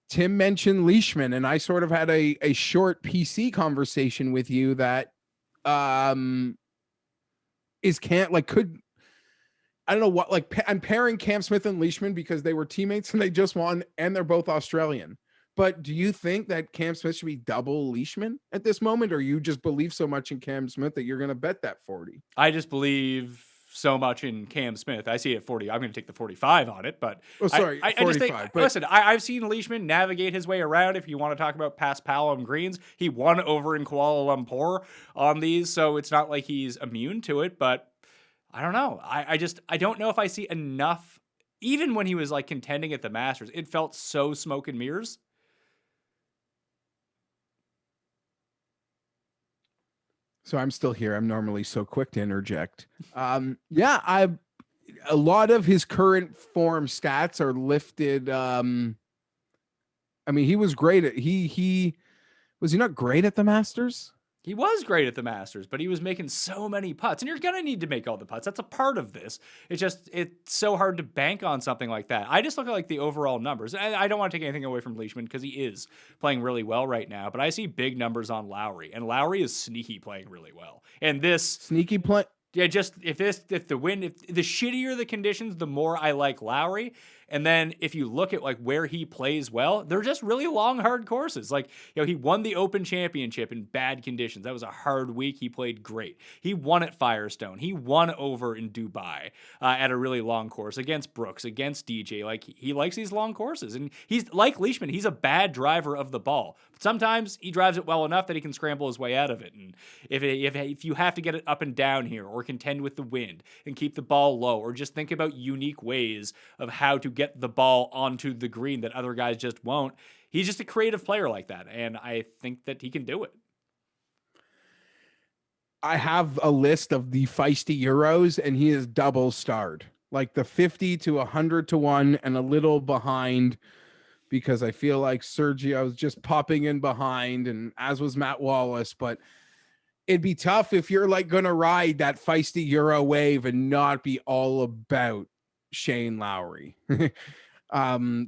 S4: Tim mentioned Leishman, and I sort of had a short PC conversation with you that I don't know what, like, I'm pairing Cam Smith and Leishman because they were teammates and they just won and they're both Australian. But do you think that Cam Smith should be double Leishman at this moment, or you just believe so much in Cam Smith that you're going to bet that 40?
S3: I just believe so much in Cam Smith. I see it at 40. I'm going to take the 45 on it, but
S4: I just think,
S3: listen, I've seen Leishman navigate his way around. If you want to talk about past Palom greens, he won over in Kuala Lumpur on these, so it's not like he's immune to it, but I don't know. I don't know if I see enough. Even when he was like contending at the Masters, it felt so smoke and mirrors.
S4: So I'm still here. I'm normally so quick to interject. A lot of his current form stats are lifted. I mean, he was great at he was he not great at the Masters?
S3: He was great at the Masters, but he was making so many putts, and you're going to need to make all the putts. That's a part of this. It's so hard to bank on something like that. I just look at like the overall numbers. I don't want to take anything away from Leishman because he is playing really well right now, but I see big numbers on Lowry, and Lowry is sneaky playing really well. And this
S4: Sneaky play.
S3: yeah, just if the shittier the conditions, the more I like Lowry. And then if you look at like where he plays well, they're just really long, hard courses. Like, he won the Open Championship in bad conditions. That was a hard week. He played great. He won at Firestone. He won over in Dubai at a really long course against Brooks, against DJ. Like, he likes these long courses. And he's like Leishman. He's a bad driver of the ball. But sometimes he drives it well enough that he can scramble his way out of it. And if you have to get it up and down here or contend with the wind and keep the ball low or just think about unique ways of how to get the ball onto the green that other guys just won't. He's just a creative player like that, and I think that he can do it.
S4: I have a list of the feisty Euros, and he is double starred, like the 50 to 100 to 1 and a little behind, because I feel like Sergio's just popping in behind, and as was Matt Wallace. But it'd be tough if you're like going to ride that feisty Euro wave and not be all about Shane Lowry.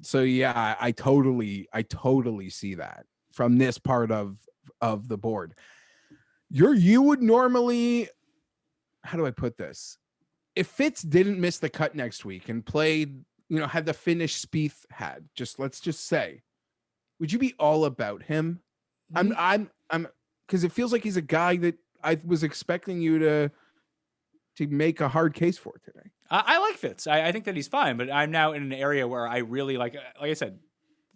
S4: So yeah, I totally see that from this part of the board. You would normally, how do I put this? If Fitz didn't miss the cut next week and played, had the finish Spieth had, let's just say, would you be all about him? I'm because it feels like he's a guy that I was expecting you to make a hard case for today.
S3: I like Fitz. I think that he's fine, but I'm now in an area where I really like I said,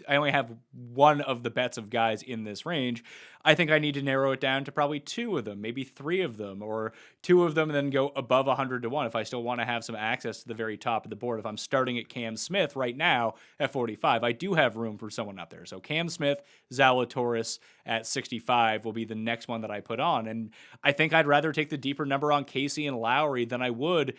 S3: I only have one of the bets of guys in this range. I think I need to narrow it down to probably two of them, maybe three of them, or two of them and then go above 100 to 1 if I still want to have some access to the very top of the board. If I'm starting at Cam Smith right now at 45, I do have room for someone up there. So Cam Smith, Zalatoris at 65 will be the next one that I put on. And I think I'd rather take the deeper number on Casey and Lowry than I would.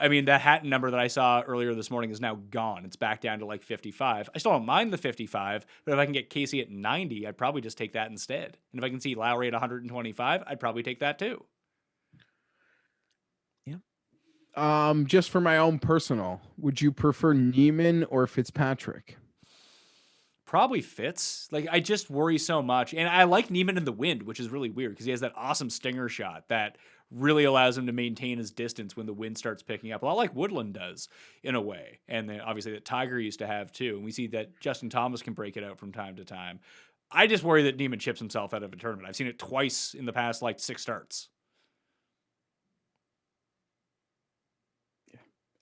S3: I mean, that Hatton number that I saw earlier this morning is now gone. It's back down to like 55. I still don't mind the 55, but if I can get Casey at 90, I'd probably just take that instead. And if I can see Lowry at 125, I'd probably take that too.
S4: Yeah. Just for my own personal, would you prefer Neiman or Fitzpatrick?
S3: Probably Fitz. Like, I just worry so much. And I like Neiman in the wind, which is really weird because he has that awesome stinger shot that really allows him to maintain his distance when the wind starts picking up. A lot like Woodland does in a way. And then obviously that Tiger used to have too. And we see that Justin Thomas can break it out from time to time. I just worry that Neiman chips himself out of a tournament. I've seen it twice in the past, like 6 starts.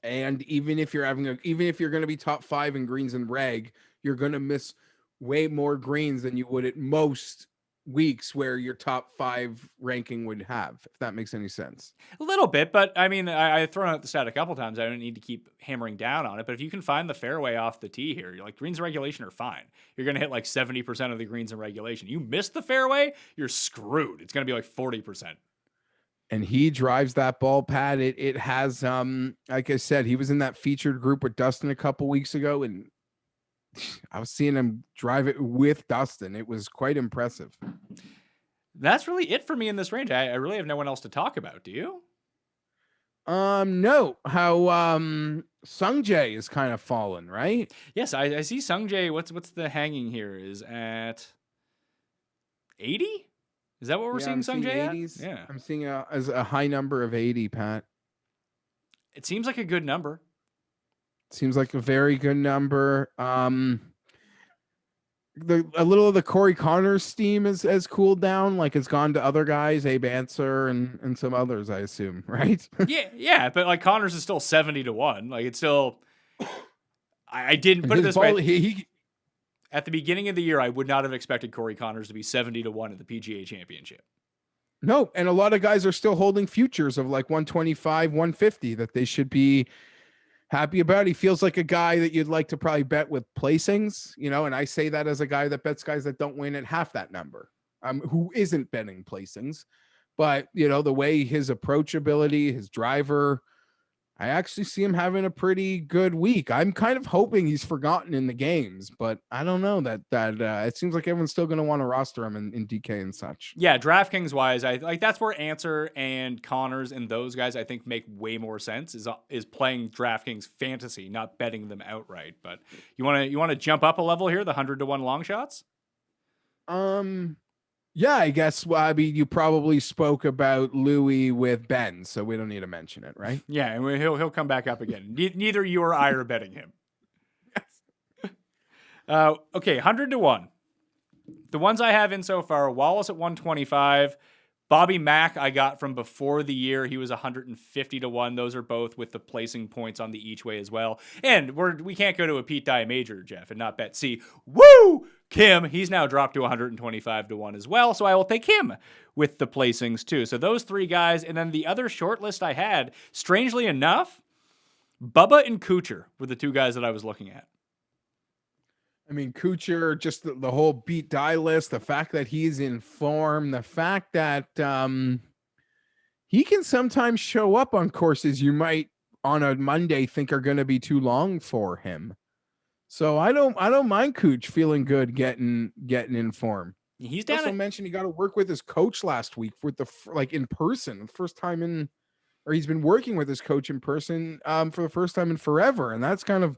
S4: And even if you're going to be top 5 in greens and reg, you're going to miss way more greens than you would at most weeks where your top 5 ranking would have, if that makes any sense.
S3: A little bit, but I mean, I've thrown out the stat a couple times. I don't need to keep hammering down on it, but if you can find the fairway off the tee here, you're like, greens and regulation are fine. You're going to hit like 70% of the greens in regulation. You miss the fairway, you're screwed. It's going to be like 40%.
S4: And he drives that ball, Pat. It has, like I said, he was in that featured group with Dustin a couple weeks ago, and I was seeing him drive it with Dustin. It was quite impressive.
S3: That's really it for me in this range. I really have no one else to talk about. Do you?
S4: No. How Sungjae is kind of fallen, right?
S3: Yes, I see Sungjae. What's the hanging here? Is at 80? Is that what we're seeing Sungjae at? Yeah.
S4: I'm seeing a high number of 80, Pat.
S3: It seems like a good number.
S4: Seems like a very good number. A little of the Corey Connors steam has cooled down, like it's gone to other guys, Abe Answer and some others, I assume, right?
S3: yeah, but like Connors is still 70 to 1. Like it's still. I didn't put it this way. At the beginning of the year, I would not have expected Corey Connors to be 70 to 1 at the PGA Championship.
S4: No, and a lot of guys are still holding futures of like 125, 150 that they should be happy about. He feels like a guy that you'd like to probably bet with placings, and I say that as a guy that bets guys that don't win at half that number, who isn't betting placings. But, the way his approachability, his driver, I actually see him having a pretty good week. I'm kind of hoping he's forgotten in the games, but I don't know that it seems like everyone's still going to want to roster him in DK and such.
S3: Yeah, DraftKings wise, I like that's where Answer and Connors and those guys I think make way more sense is playing DraftKings fantasy, not betting them outright. But you want to jump up a level here, the 100-1 long shots?
S4: Yeah, I guess. Well, I mean, you probably spoke about Louis with Ben, so we don't need to mention it, right?
S3: Yeah, and he'll come back up again. Neither you or I are betting him. Okay, 100-1. The ones I have in so far: Wallace at 125, Bobby Mack I got from before the year. He was 150-1. Those are both with the placing points on the each way as well. And we can't go to a Pete Dye major, Jeff, and not bet. See, woo! Kim, he's now dropped to 125-1 as well, so I will take him with the placings too. So those three guys, and then the other short list I had, strangely enough, Bubba and Kuchar were the two guys that I was looking at.
S4: I mean, Kuchar, just the whole beat die list, the fact that he's in form, the fact that he can sometimes show up on courses you might on a Monday think are going to be too long for him. So I don't mind Cooch feeling good getting in form.
S3: He's
S4: down. Also mentioned he got to work with his coach last week with in person, the first time he's been working with his coach in person for the first time in forever, and that's kind of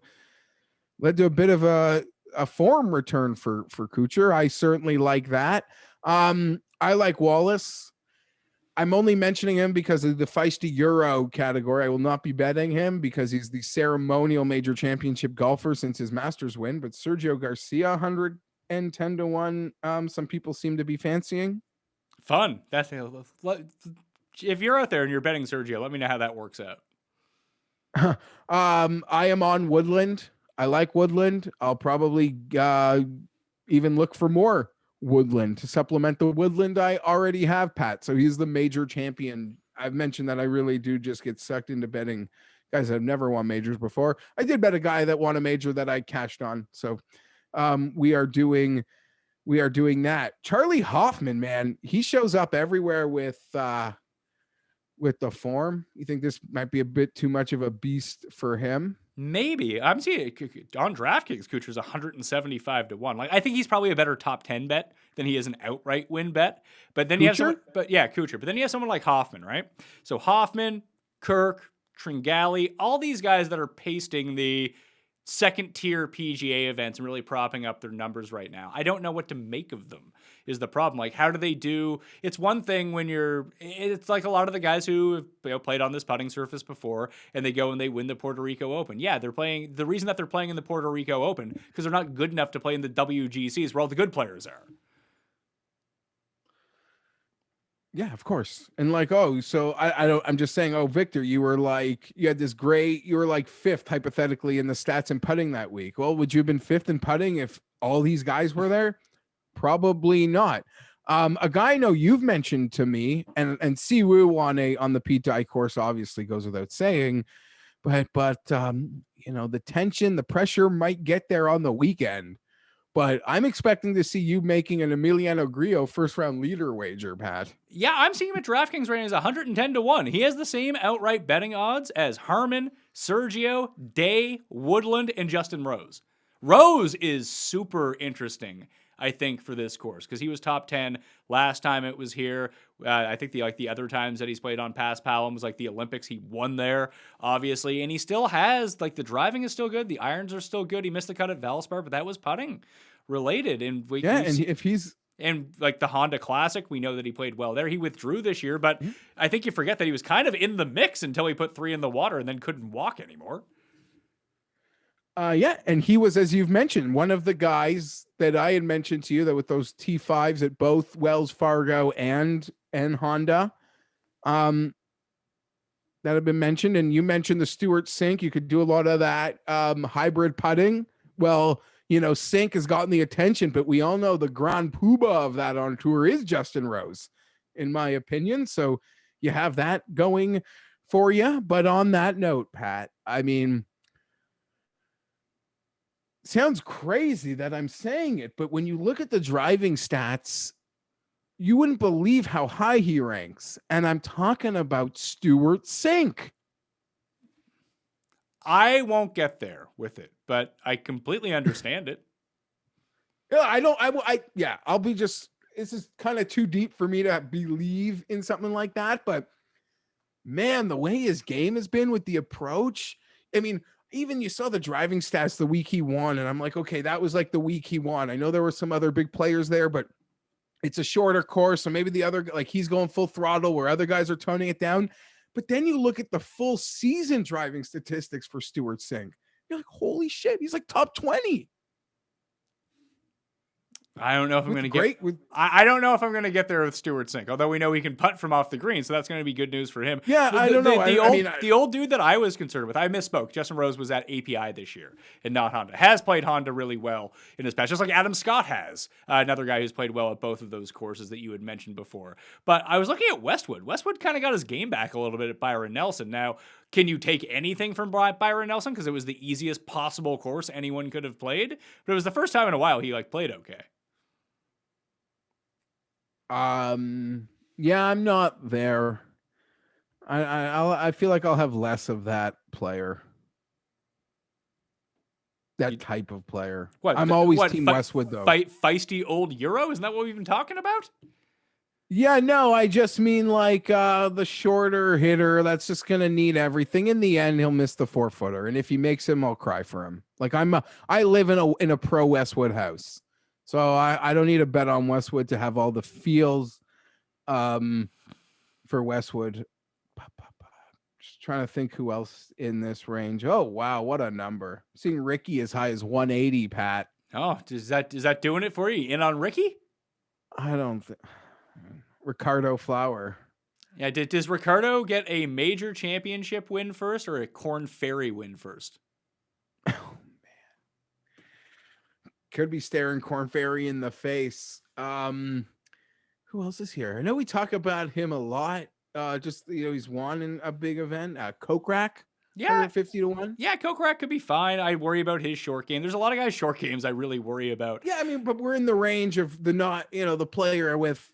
S4: led to a bit of a form return for Kuchar. I certainly like that. I like Wallace. I'm only mentioning him because of the feisty Euro category. I will not be betting him because he's the ceremonial major championship golfer since his Masters win. But Sergio Garcia, 110-1. Some people seem to be fancying.
S3: Fun. That's if you're out there and you're betting Sergio, let me know how that works out.
S4: I am on Woodland. I like Woodland. I'll probably even look for more Woodland to supplement the Woodland I already have, Pat. So he's the major champion. I've mentioned that I really do just get sucked into betting guys that have never won majors before. I did bet a guy that won a major that I cashed on. So we are doing that. Charlie Hoffman, man, he shows up everywhere with the form. You think this might be a bit too much of a beast for him?
S3: Maybe. I'm seeing on DraftKings, Kuchar's 175-1. Like, I think he's probably a better top 10 bet than he is an outright win bet. But then you have someone, Kuchar. But then you have someone like Hoffman, right? So Hoffman, Kirk, Tringali, all these guys that are pasting the second tier PGA events and really propping up their numbers right now. I don't know what to make of them is the problem. Like, how do they do? It's one thing when it's like a lot of the guys who have played on this putting surface before and they go and they win the Puerto Rico Open. Yeah, the reason that they're playing in the Puerto Rico Open because they're not good enough to play in the WGCs where all the good players are.
S4: Yeah, of course. And like, so I'm just saying, Victor, you were like fifth hypothetically in the stats in putting that week. Well, would you have been fifth in putting if all these guys were there? Probably not. A guy I know you've mentioned to me and Siwoo on the Pete Dye course obviously goes without saying, but the tension, the pressure might get there on the weekend. But I'm expecting to see you making an Emiliano Grillo first round leader wager, Pat.
S3: Yeah, I'm seeing him at DraftKings right now as 110-1. He has the same outright betting odds as Harman, Sergio, Day, Woodland, and Justin Rose. Rose is super interesting, I think, for this course because he was top 10 last time it was here. I think the other times that he's played on Pass Palom was like the Olympics. He won there, obviously, and he still has the driving is still good. The irons are still good. He missed the cut at Valspar, but that was putting related. And the Honda Classic, we know that he played well there. He withdrew this year, but I think you forget that he was kind of in the mix until he put 3 in the water and then couldn't walk anymore.
S4: And he was, as you've mentioned, one of the guys that I had mentioned to you that with those T5s at both Wells Fargo and Honda that have been mentioned. And you mentioned the Stewart Sink. You could do a lot of that hybrid putting. Well, Sink has gotten the attention, but we all know the grand poobah of that on tour is Justin Rose, in my opinion. So you have that going for you. But on that note, Pat, I mean, sounds crazy that I'm saying it, but when you look at the driving stats, you wouldn't believe how high he ranks. And I'm talking about Stewart Sink.
S3: I won't get there with it, but I completely understand it.
S4: Yeah, I'll be just, this is kind of too deep for me to believe in something like that. But man, the way his game has been with the approach, I mean, even you saw the driving stats the week he won, and I'm like, okay, that was like the week he won. I know there were some other big players there, but it's a shorter course. So maybe the other, like he's going full throttle where other guys are toning it down. But then you look at the full season driving statistics for Stuart Singh. You're like, holy shit, he's like top 20.
S3: I don't know if I'm going to get.
S4: With,
S3: I don't know if I'm going to get there with Stuart Sink. Although we know he can putt from off the green, so that's going to be good news for him.
S4: Yeah, I don't know.
S3: The old dude that I was concerned with, I misspoke. Justin Rose was at API this year and not Honda. Has played Honda really well in his past, just like Adam Scott has. Another guy who's played well at both of those courses that you had mentioned before. But I was looking at Westwood. Westwood kind of got his game back a little bit at Byron Nelson. Now, can you take anything from Byron Nelson because it was the easiest possible course anyone could have played? But it was the first time in a while he played okay.
S4: Yeah, I'm not there. I feel like I'll have less of that player. That type of player. I'm always Team Westwood though.
S3: Feisty old Euro? Isn't that what we've been talking about?
S4: Yeah, no, I just mean like the shorter hitter that's just gonna need everything. In the end, he'll miss the 4-footer, and if he makes him, I'll cry for him. Like I live in a pro Westwood house. So I don't need a bet on Westwood to have all the feels for Westwood. Just trying to think who else in this range. Oh, wow. What a number. I'm seeing Ricky as high as 180, Pat.
S3: Oh, is that doing it for you? In on Ricky?
S4: I don't think. Ricardo Flower.
S3: Yeah. Does Ricardo get a major championship win first or a Corn Ferry win first?
S4: Could be staring Corn Ferry in the face. Who else is here? I know we talk about him a lot. He's won in a big event. Kokrak,
S3: yeah,
S4: 150-1.
S3: Yeah, Kokrak could be fine. I worry about his short game. There's a lot of guys' short games I really worry about.
S4: Yeah, I mean, but we're in the range of the player with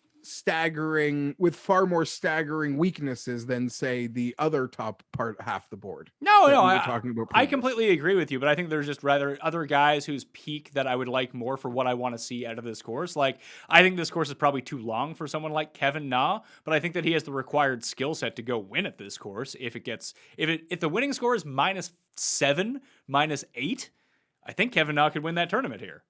S4: far more staggering weaknesses than say the other top part half the board.
S3: I completely agree with you, but I think there's just rather other guys whose peak that I would like more for what I want to see out of this course. Like, I think this course is probably too long for someone like Kevin Na, but I think that he has the required skill set to go win at this course. If the winning score is -7, -8, I think Kevin Na could win that tournament here.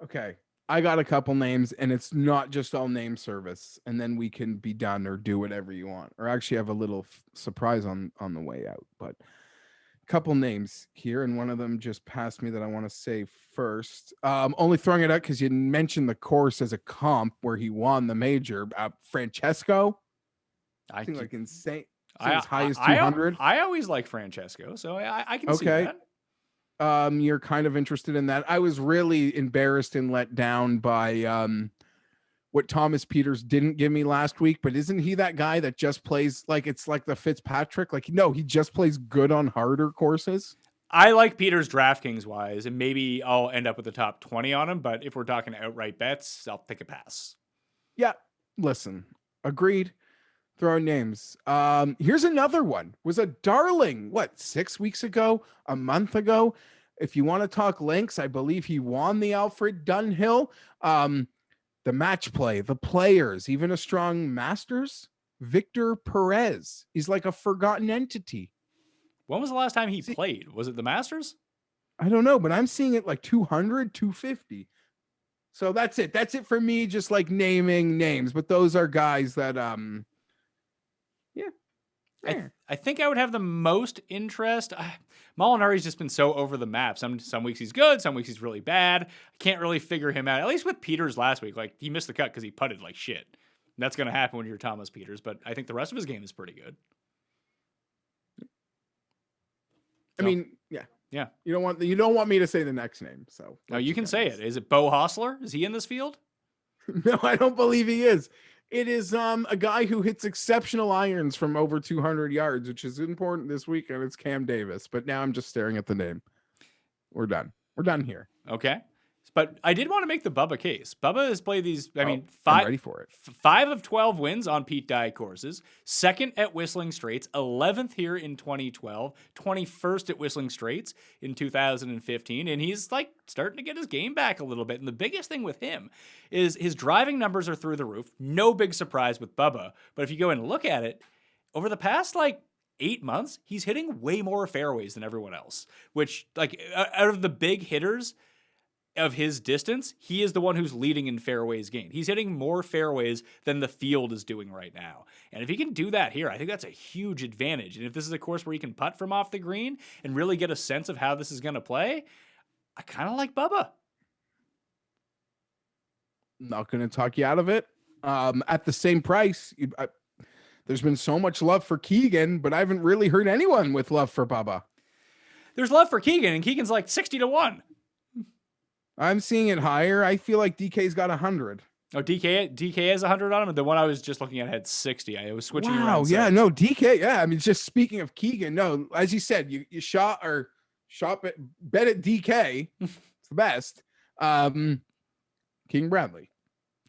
S4: Okay. I got a couple names, and it's not just all name service, and then we can be done or do whatever you want, or actually have a little surprise on the way out. But a couple names here, and one of them just passed me that I want to say first. Only throwing it out because you mentioned the course as a comp where he won the major. Francesco, I think like insane. As high as 200.
S3: I always like Francesco, so I can see that.
S4: You're kind of interested in that. I was really embarrassed and let down by what Thomas Peters didn't give me last week, but isn't he that guy that just plays like it's like the Fitzpatrick? Like, no, he just plays good on harder courses.
S3: I like Peters DraftKings wise, and maybe I'll end up with the top 20 on him, but if we're talking outright bets, I'll take a pass.
S4: Yeah, listen, agreed. Throwing names. Here's another one. Was a darling, 6 weeks ago, a month ago? If you want to talk links, I believe he won the Alfred Dunhill. The match play, the players, even a strong Masters. Victor Perez. He's like a forgotten entity.
S3: When was the last time he played? Was it the Masters?
S4: I don't know, but I'm seeing it like 200, 250. So that's it. That's it for me, just like naming names. But those are guys that
S3: I think I would have the most interest. Molinari's just been so over the map. Some weeks he's good, some weeks he's really bad. I can't really figure him out. At least with Peters last week, like he missed the cut because he putted like shit. And that's going to happen when you're Thomas Peters, but I think the rest of his game is pretty good.
S4: I mean, yeah. You don't want me to say the next name, so
S3: no, you can say it. Is it Bo Hostler? Is he in this field?
S4: No, I don't believe he is. It is a guy who hits exceptional irons from over 200 yards, which is important this week, and it's Cam Davis. But now I'm just staring at the name. We're done. We're done here.
S3: Okay. But I did want to make the Bubba case. Bubba has played these,
S4: I'm ready for it.
S3: 5 of 12 wins on Pete Dye courses, 2nd at Whistling Straits, 11th here in 2012, 21st at Whistling Straits in 2015, and he's like starting to get his game back a little bit. And the biggest thing with him is his driving numbers are through the roof. No big surprise with Bubba, but if you go and look at it, over the past 8 months, he's hitting way more fairways than everyone else, which out of the big hitters of his distance, he is the one who's leading in fairways gained. He's hitting more fairways than the field is doing right now. And if he can do that here, I think that's a huge advantage. And if this is a course where he can putt from off the green and really get a sense of how this is going to play, I kind of like Bubba.
S4: Not going to talk you out of it. At the same price, there's been so much love for Keegan, but I haven't really heard anyone with love for Bubba.
S3: There's love for Keegan, and Keegan's like 60-1.
S4: I'm seeing it higher. I feel like DK's got 100.
S3: Oh, DK has 100 on him. The one I was just looking at had 60. I was switching around.
S4: Wow, yeah, no, DK, yeah. I mean, just speaking of Keegan, no, as you said, you bet at DK. It's the best. Keegan Bradley.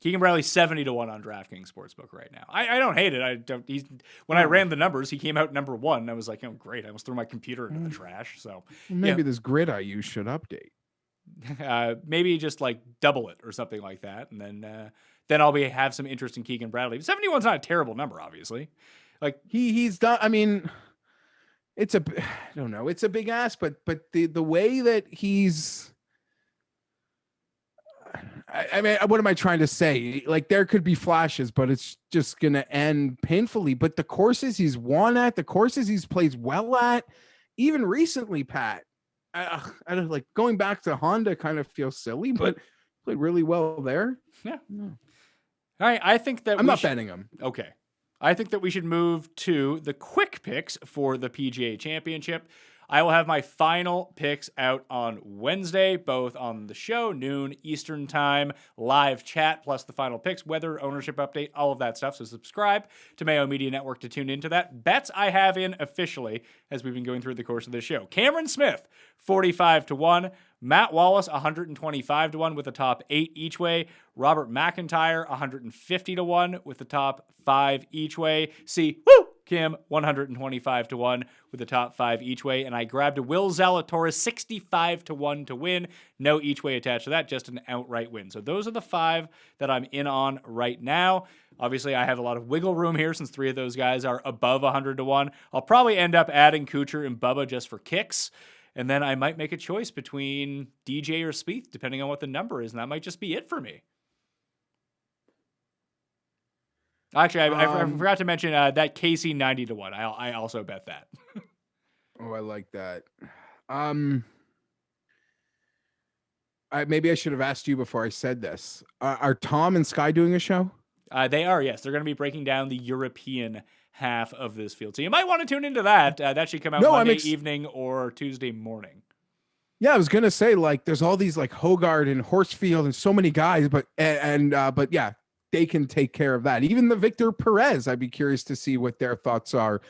S3: Keegan Bradley's 70-1 on DraftKings Sportsbook right now. I don't hate it. When I ran the numbers, he came out number 1. I was like, oh, great. I almost threw my computer into the trash. So
S4: maybe this grid I use should update.
S3: Maybe just double it or something like that, and then I'll have some interest in Keegan Bradley. 71's not a terrible number, obviously.
S4: He's done. I mean, I don't know, it's a big ask, but the way that he's, I mean, what am I trying to say? There could be flashes, but it's just gonna end painfully. But the courses he's won at, the courses he's played well at, even recently, Pat. I don't going back to Honda kind of feels silly, but played really well there.
S3: Yeah. All right. I think that
S4: I'm not betting him.
S3: Okay. I think that we should move to the quick picks for the PGA Championship. I will have my final picks out on Wednesday, both on the show, noon Eastern time, live chat, plus the final picks, weather, ownership update, all of that stuff. So subscribe to Mayo Media Network to tune into that. Bets I have in officially as we've been going through the course of the show. Cameron Smith, 45-1. Matt Wallace, 125-1 with the top 8 each way. Robert McIntyre, 150-1 with the top 5 each way. Kim, 125-1 with the top 5 each way. And I grabbed a Will Zalatoris, 65-1 to win. No each way attached to that, just an outright win. So those are the 5 that I'm in on right now. Obviously, I have a lot of wiggle room here since 3 of those guys are above 100-1. I'll probably end up adding Kuchar and Bubba just for kicks. And then I might make a choice between DJ or Spieth, depending on what the number is. And that might just be it for me. Actually, I forgot to mention that Casey 90-1. I also bet that.
S4: Oh, I like that. Maybe I should have asked you before I said this. Are Tom and Sky doing a show?
S3: They are, yes. They're going to be breaking down the European half of this field. So you might want to tune into that. That should come out Monday evening or Tuesday morning.
S4: Yeah, I was going to say, there's all these Hogard and Horsfield and so many guys, but yeah, they can take care of that. Even the Victor Perez, I'd be curious to see what their thoughts are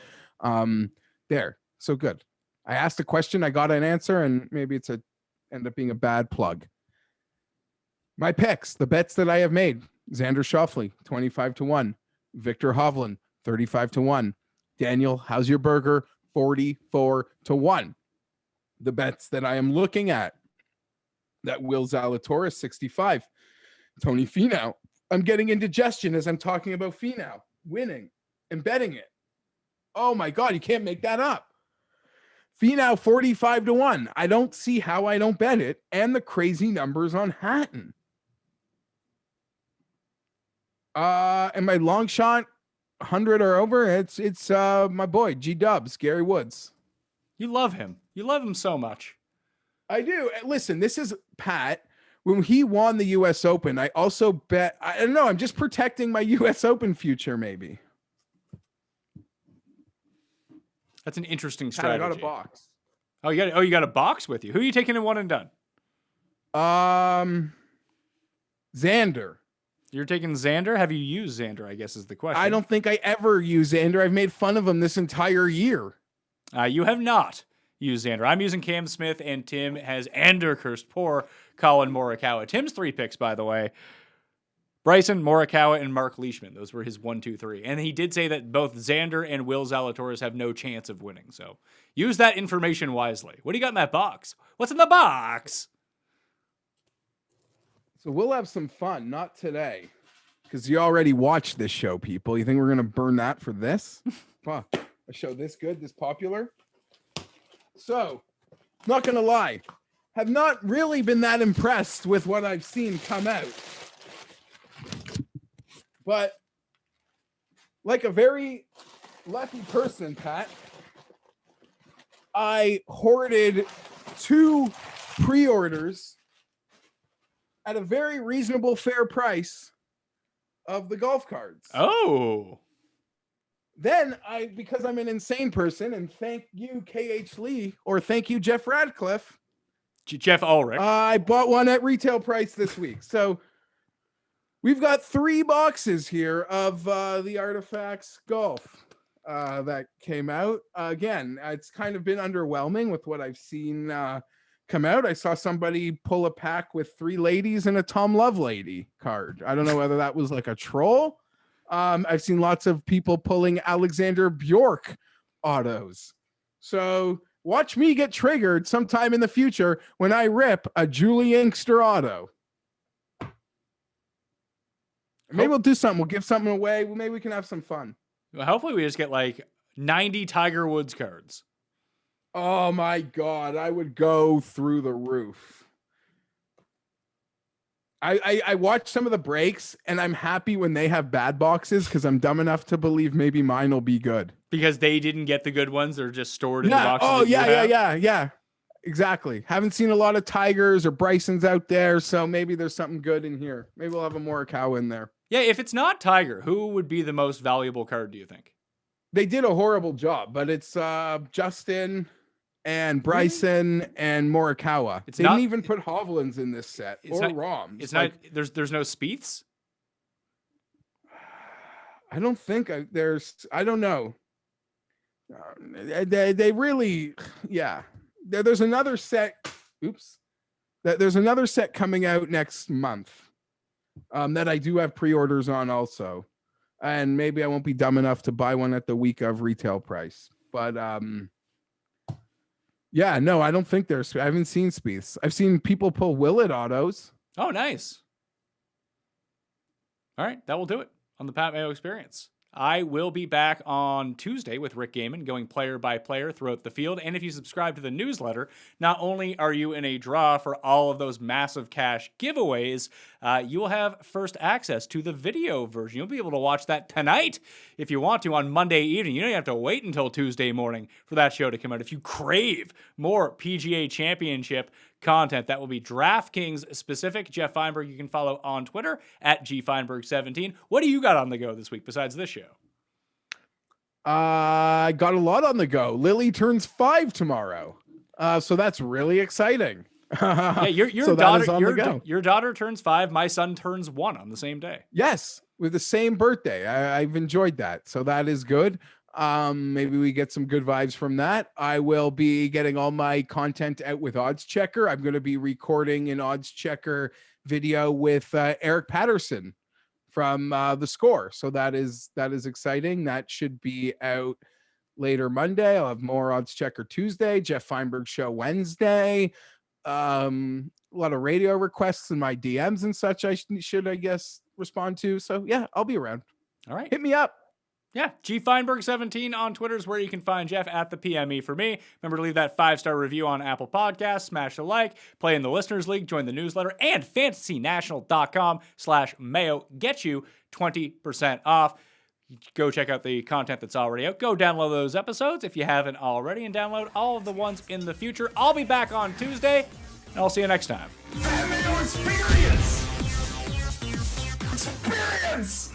S4: there. So good. I asked a question, I got an answer, and maybe it's end up being a bad plug. My picks, the bets that I have made: Xander Schauffele, 25-1; Victor Hovland, 35-1; Daniel Hausberger, 44-1. The bets that I am looking at: that Will Zalatoris, 65; Tony Finau. I'm getting indigestion as I'm talking about Finau winning and betting it. Oh my God, you can't make that up. Finau 45-1. I don't see how I don't bet it. And the crazy numbers on Hatton. And my long shot 100 or over, it's my boy G Dubs, Gary Woods.
S3: You love him. You love him so much.
S4: I do. Listen, this is Pat. When he won the U.S. Open, I also bet, I don't know, I'm just protecting my U.S. Open future, maybe.
S3: That's an interesting strategy.
S4: I got a box.
S3: Oh, you got a box with you. Who are you taking in one and done?
S4: Xander.
S3: You're taking Xander? Have you used Xander, I guess is the question.
S4: I don't think I ever use Xander. I've made fun of him this entire year.
S3: You have not used Xander. I'm using Cam Smith, and Tim has ANDERCURSED poor Colin Morikawa. Tim's 3 picks, by the way. Bryson, Morikawa, and Mark Leishman. Those were his 1, 2, 3. And he did say that both Xander and Will Zalatoris have no chance of winning. So use that information wisely. What do you got in that box? What's in the box?
S4: So we'll have some fun, not today, because you already watched this show, people. You think we're going to burn that for this? Huh. A show this good, this popular? So, not going to lie, have not really been that impressed with what I've seen come out. But like a very lucky person, Pat, I hoarded 2 pre-orders at a very reasonable, fair price of the golf cards.
S3: Oh.
S4: Then because I'm an insane person, and thank you, KH Lee, or thank you, Jeff Radcliffe.
S3: Jeff Ulrich.
S4: I bought one at retail price this week. So we've got 3 boxes here of the Artifacts Golf that came out. Again, it's kind of been underwhelming with what I've seen come out. I saw somebody pull a pack with 3 ladies and a Tom Lovelady card. I don't know whether that was like a troll. I've seen lots of people pulling Alexander Bjork autos. So watch me get triggered sometime in the future when I rip a Julie Inkster auto. Maybe we'll do something. We'll give something away. Maybe we can have some fun.
S3: Well, hopefully we just get like 90 Tiger Woods cards.
S4: Oh my God, I would go through the roof. I watched some of the breaks, and I'm happy when they have bad boxes because I'm dumb enough to believe maybe mine will be good.
S3: Because they didn't get the good ones. They're just stored in the
S4: Yeah.
S3: boxes.
S4: Oh,
S3: that you
S4: yeah.
S3: have.
S4: Exactly. Haven't seen a lot of Tigers or Brysons out there, so maybe there's something good in here. Maybe we'll have a Morikawa in there.
S3: Yeah, if it's not Tiger, who would be the most valuable card, do you think?
S4: They did a horrible job, but it's Justin and Bryson and Morikawa. They didn't even put Hovland's in this set or Rom.
S3: It's not. There's no Spieths.
S4: I don't think there's. I don't know. They really, yeah. There's another set. Oops. There's another set coming out next month that I do have pre-orders on also, and maybe I won't be dumb enough to buy one at the week of retail price. But yeah, no, I don't think there's. I haven't seen Spieths. I've seen people pull Willett autos.
S3: Oh, nice. All right, that will do it on the Pat Mayo Experience. I will be back on Tuesday with Rick Gaiman going player by player throughout the field. And if you subscribe to the newsletter, not only are you in a draw for all of those massive cash giveaways, you will have first access to the video version. You'll be able to watch that tonight if you want to on Monday evening. You don't have to wait until Tuesday morning for that show to come out. If you crave more PGA Championship content that will be DraftKings specific, Geoff Fienberg, you can follow on Twitter at GFienberg17. What do you got on the go this week besides this show?
S4: I got a lot on the go. Lily turns 5 tomorrow. So that's really exciting.
S3: Yeah, your daughter turns 5. My son turns 1 on the same day.
S4: Yes, with the same birthday. I've enjoyed that. So that is good. Maybe we get some good vibes from that. I will be getting all my content out with Odds Checker. I'm going to be recording an Odds Checker video with Eric Patterson from The Score. So that is exciting. That should be out later Monday. I'll have more Odds Checker Tuesday, Geoff Fienberg show Wednesday. A lot of radio requests in my DMs and such I guess respond to. So yeah, I'll be around.
S3: All right.
S4: Hit me up.
S3: Yeah, GFienberg17 on Twitter is where you can find Jeff at the PME for me. Remember to leave that 5-star review on Apple Podcasts, smash a like, play in the Listeners League, join the newsletter, and fantasynational.com/Mayo get you 20% off. Go check out the content that's already out. Go download those episodes if you haven't already, and download all of the ones in the future. I'll be back on Tuesday, and I'll see you next time.
S2: Mayo Experience! Experience!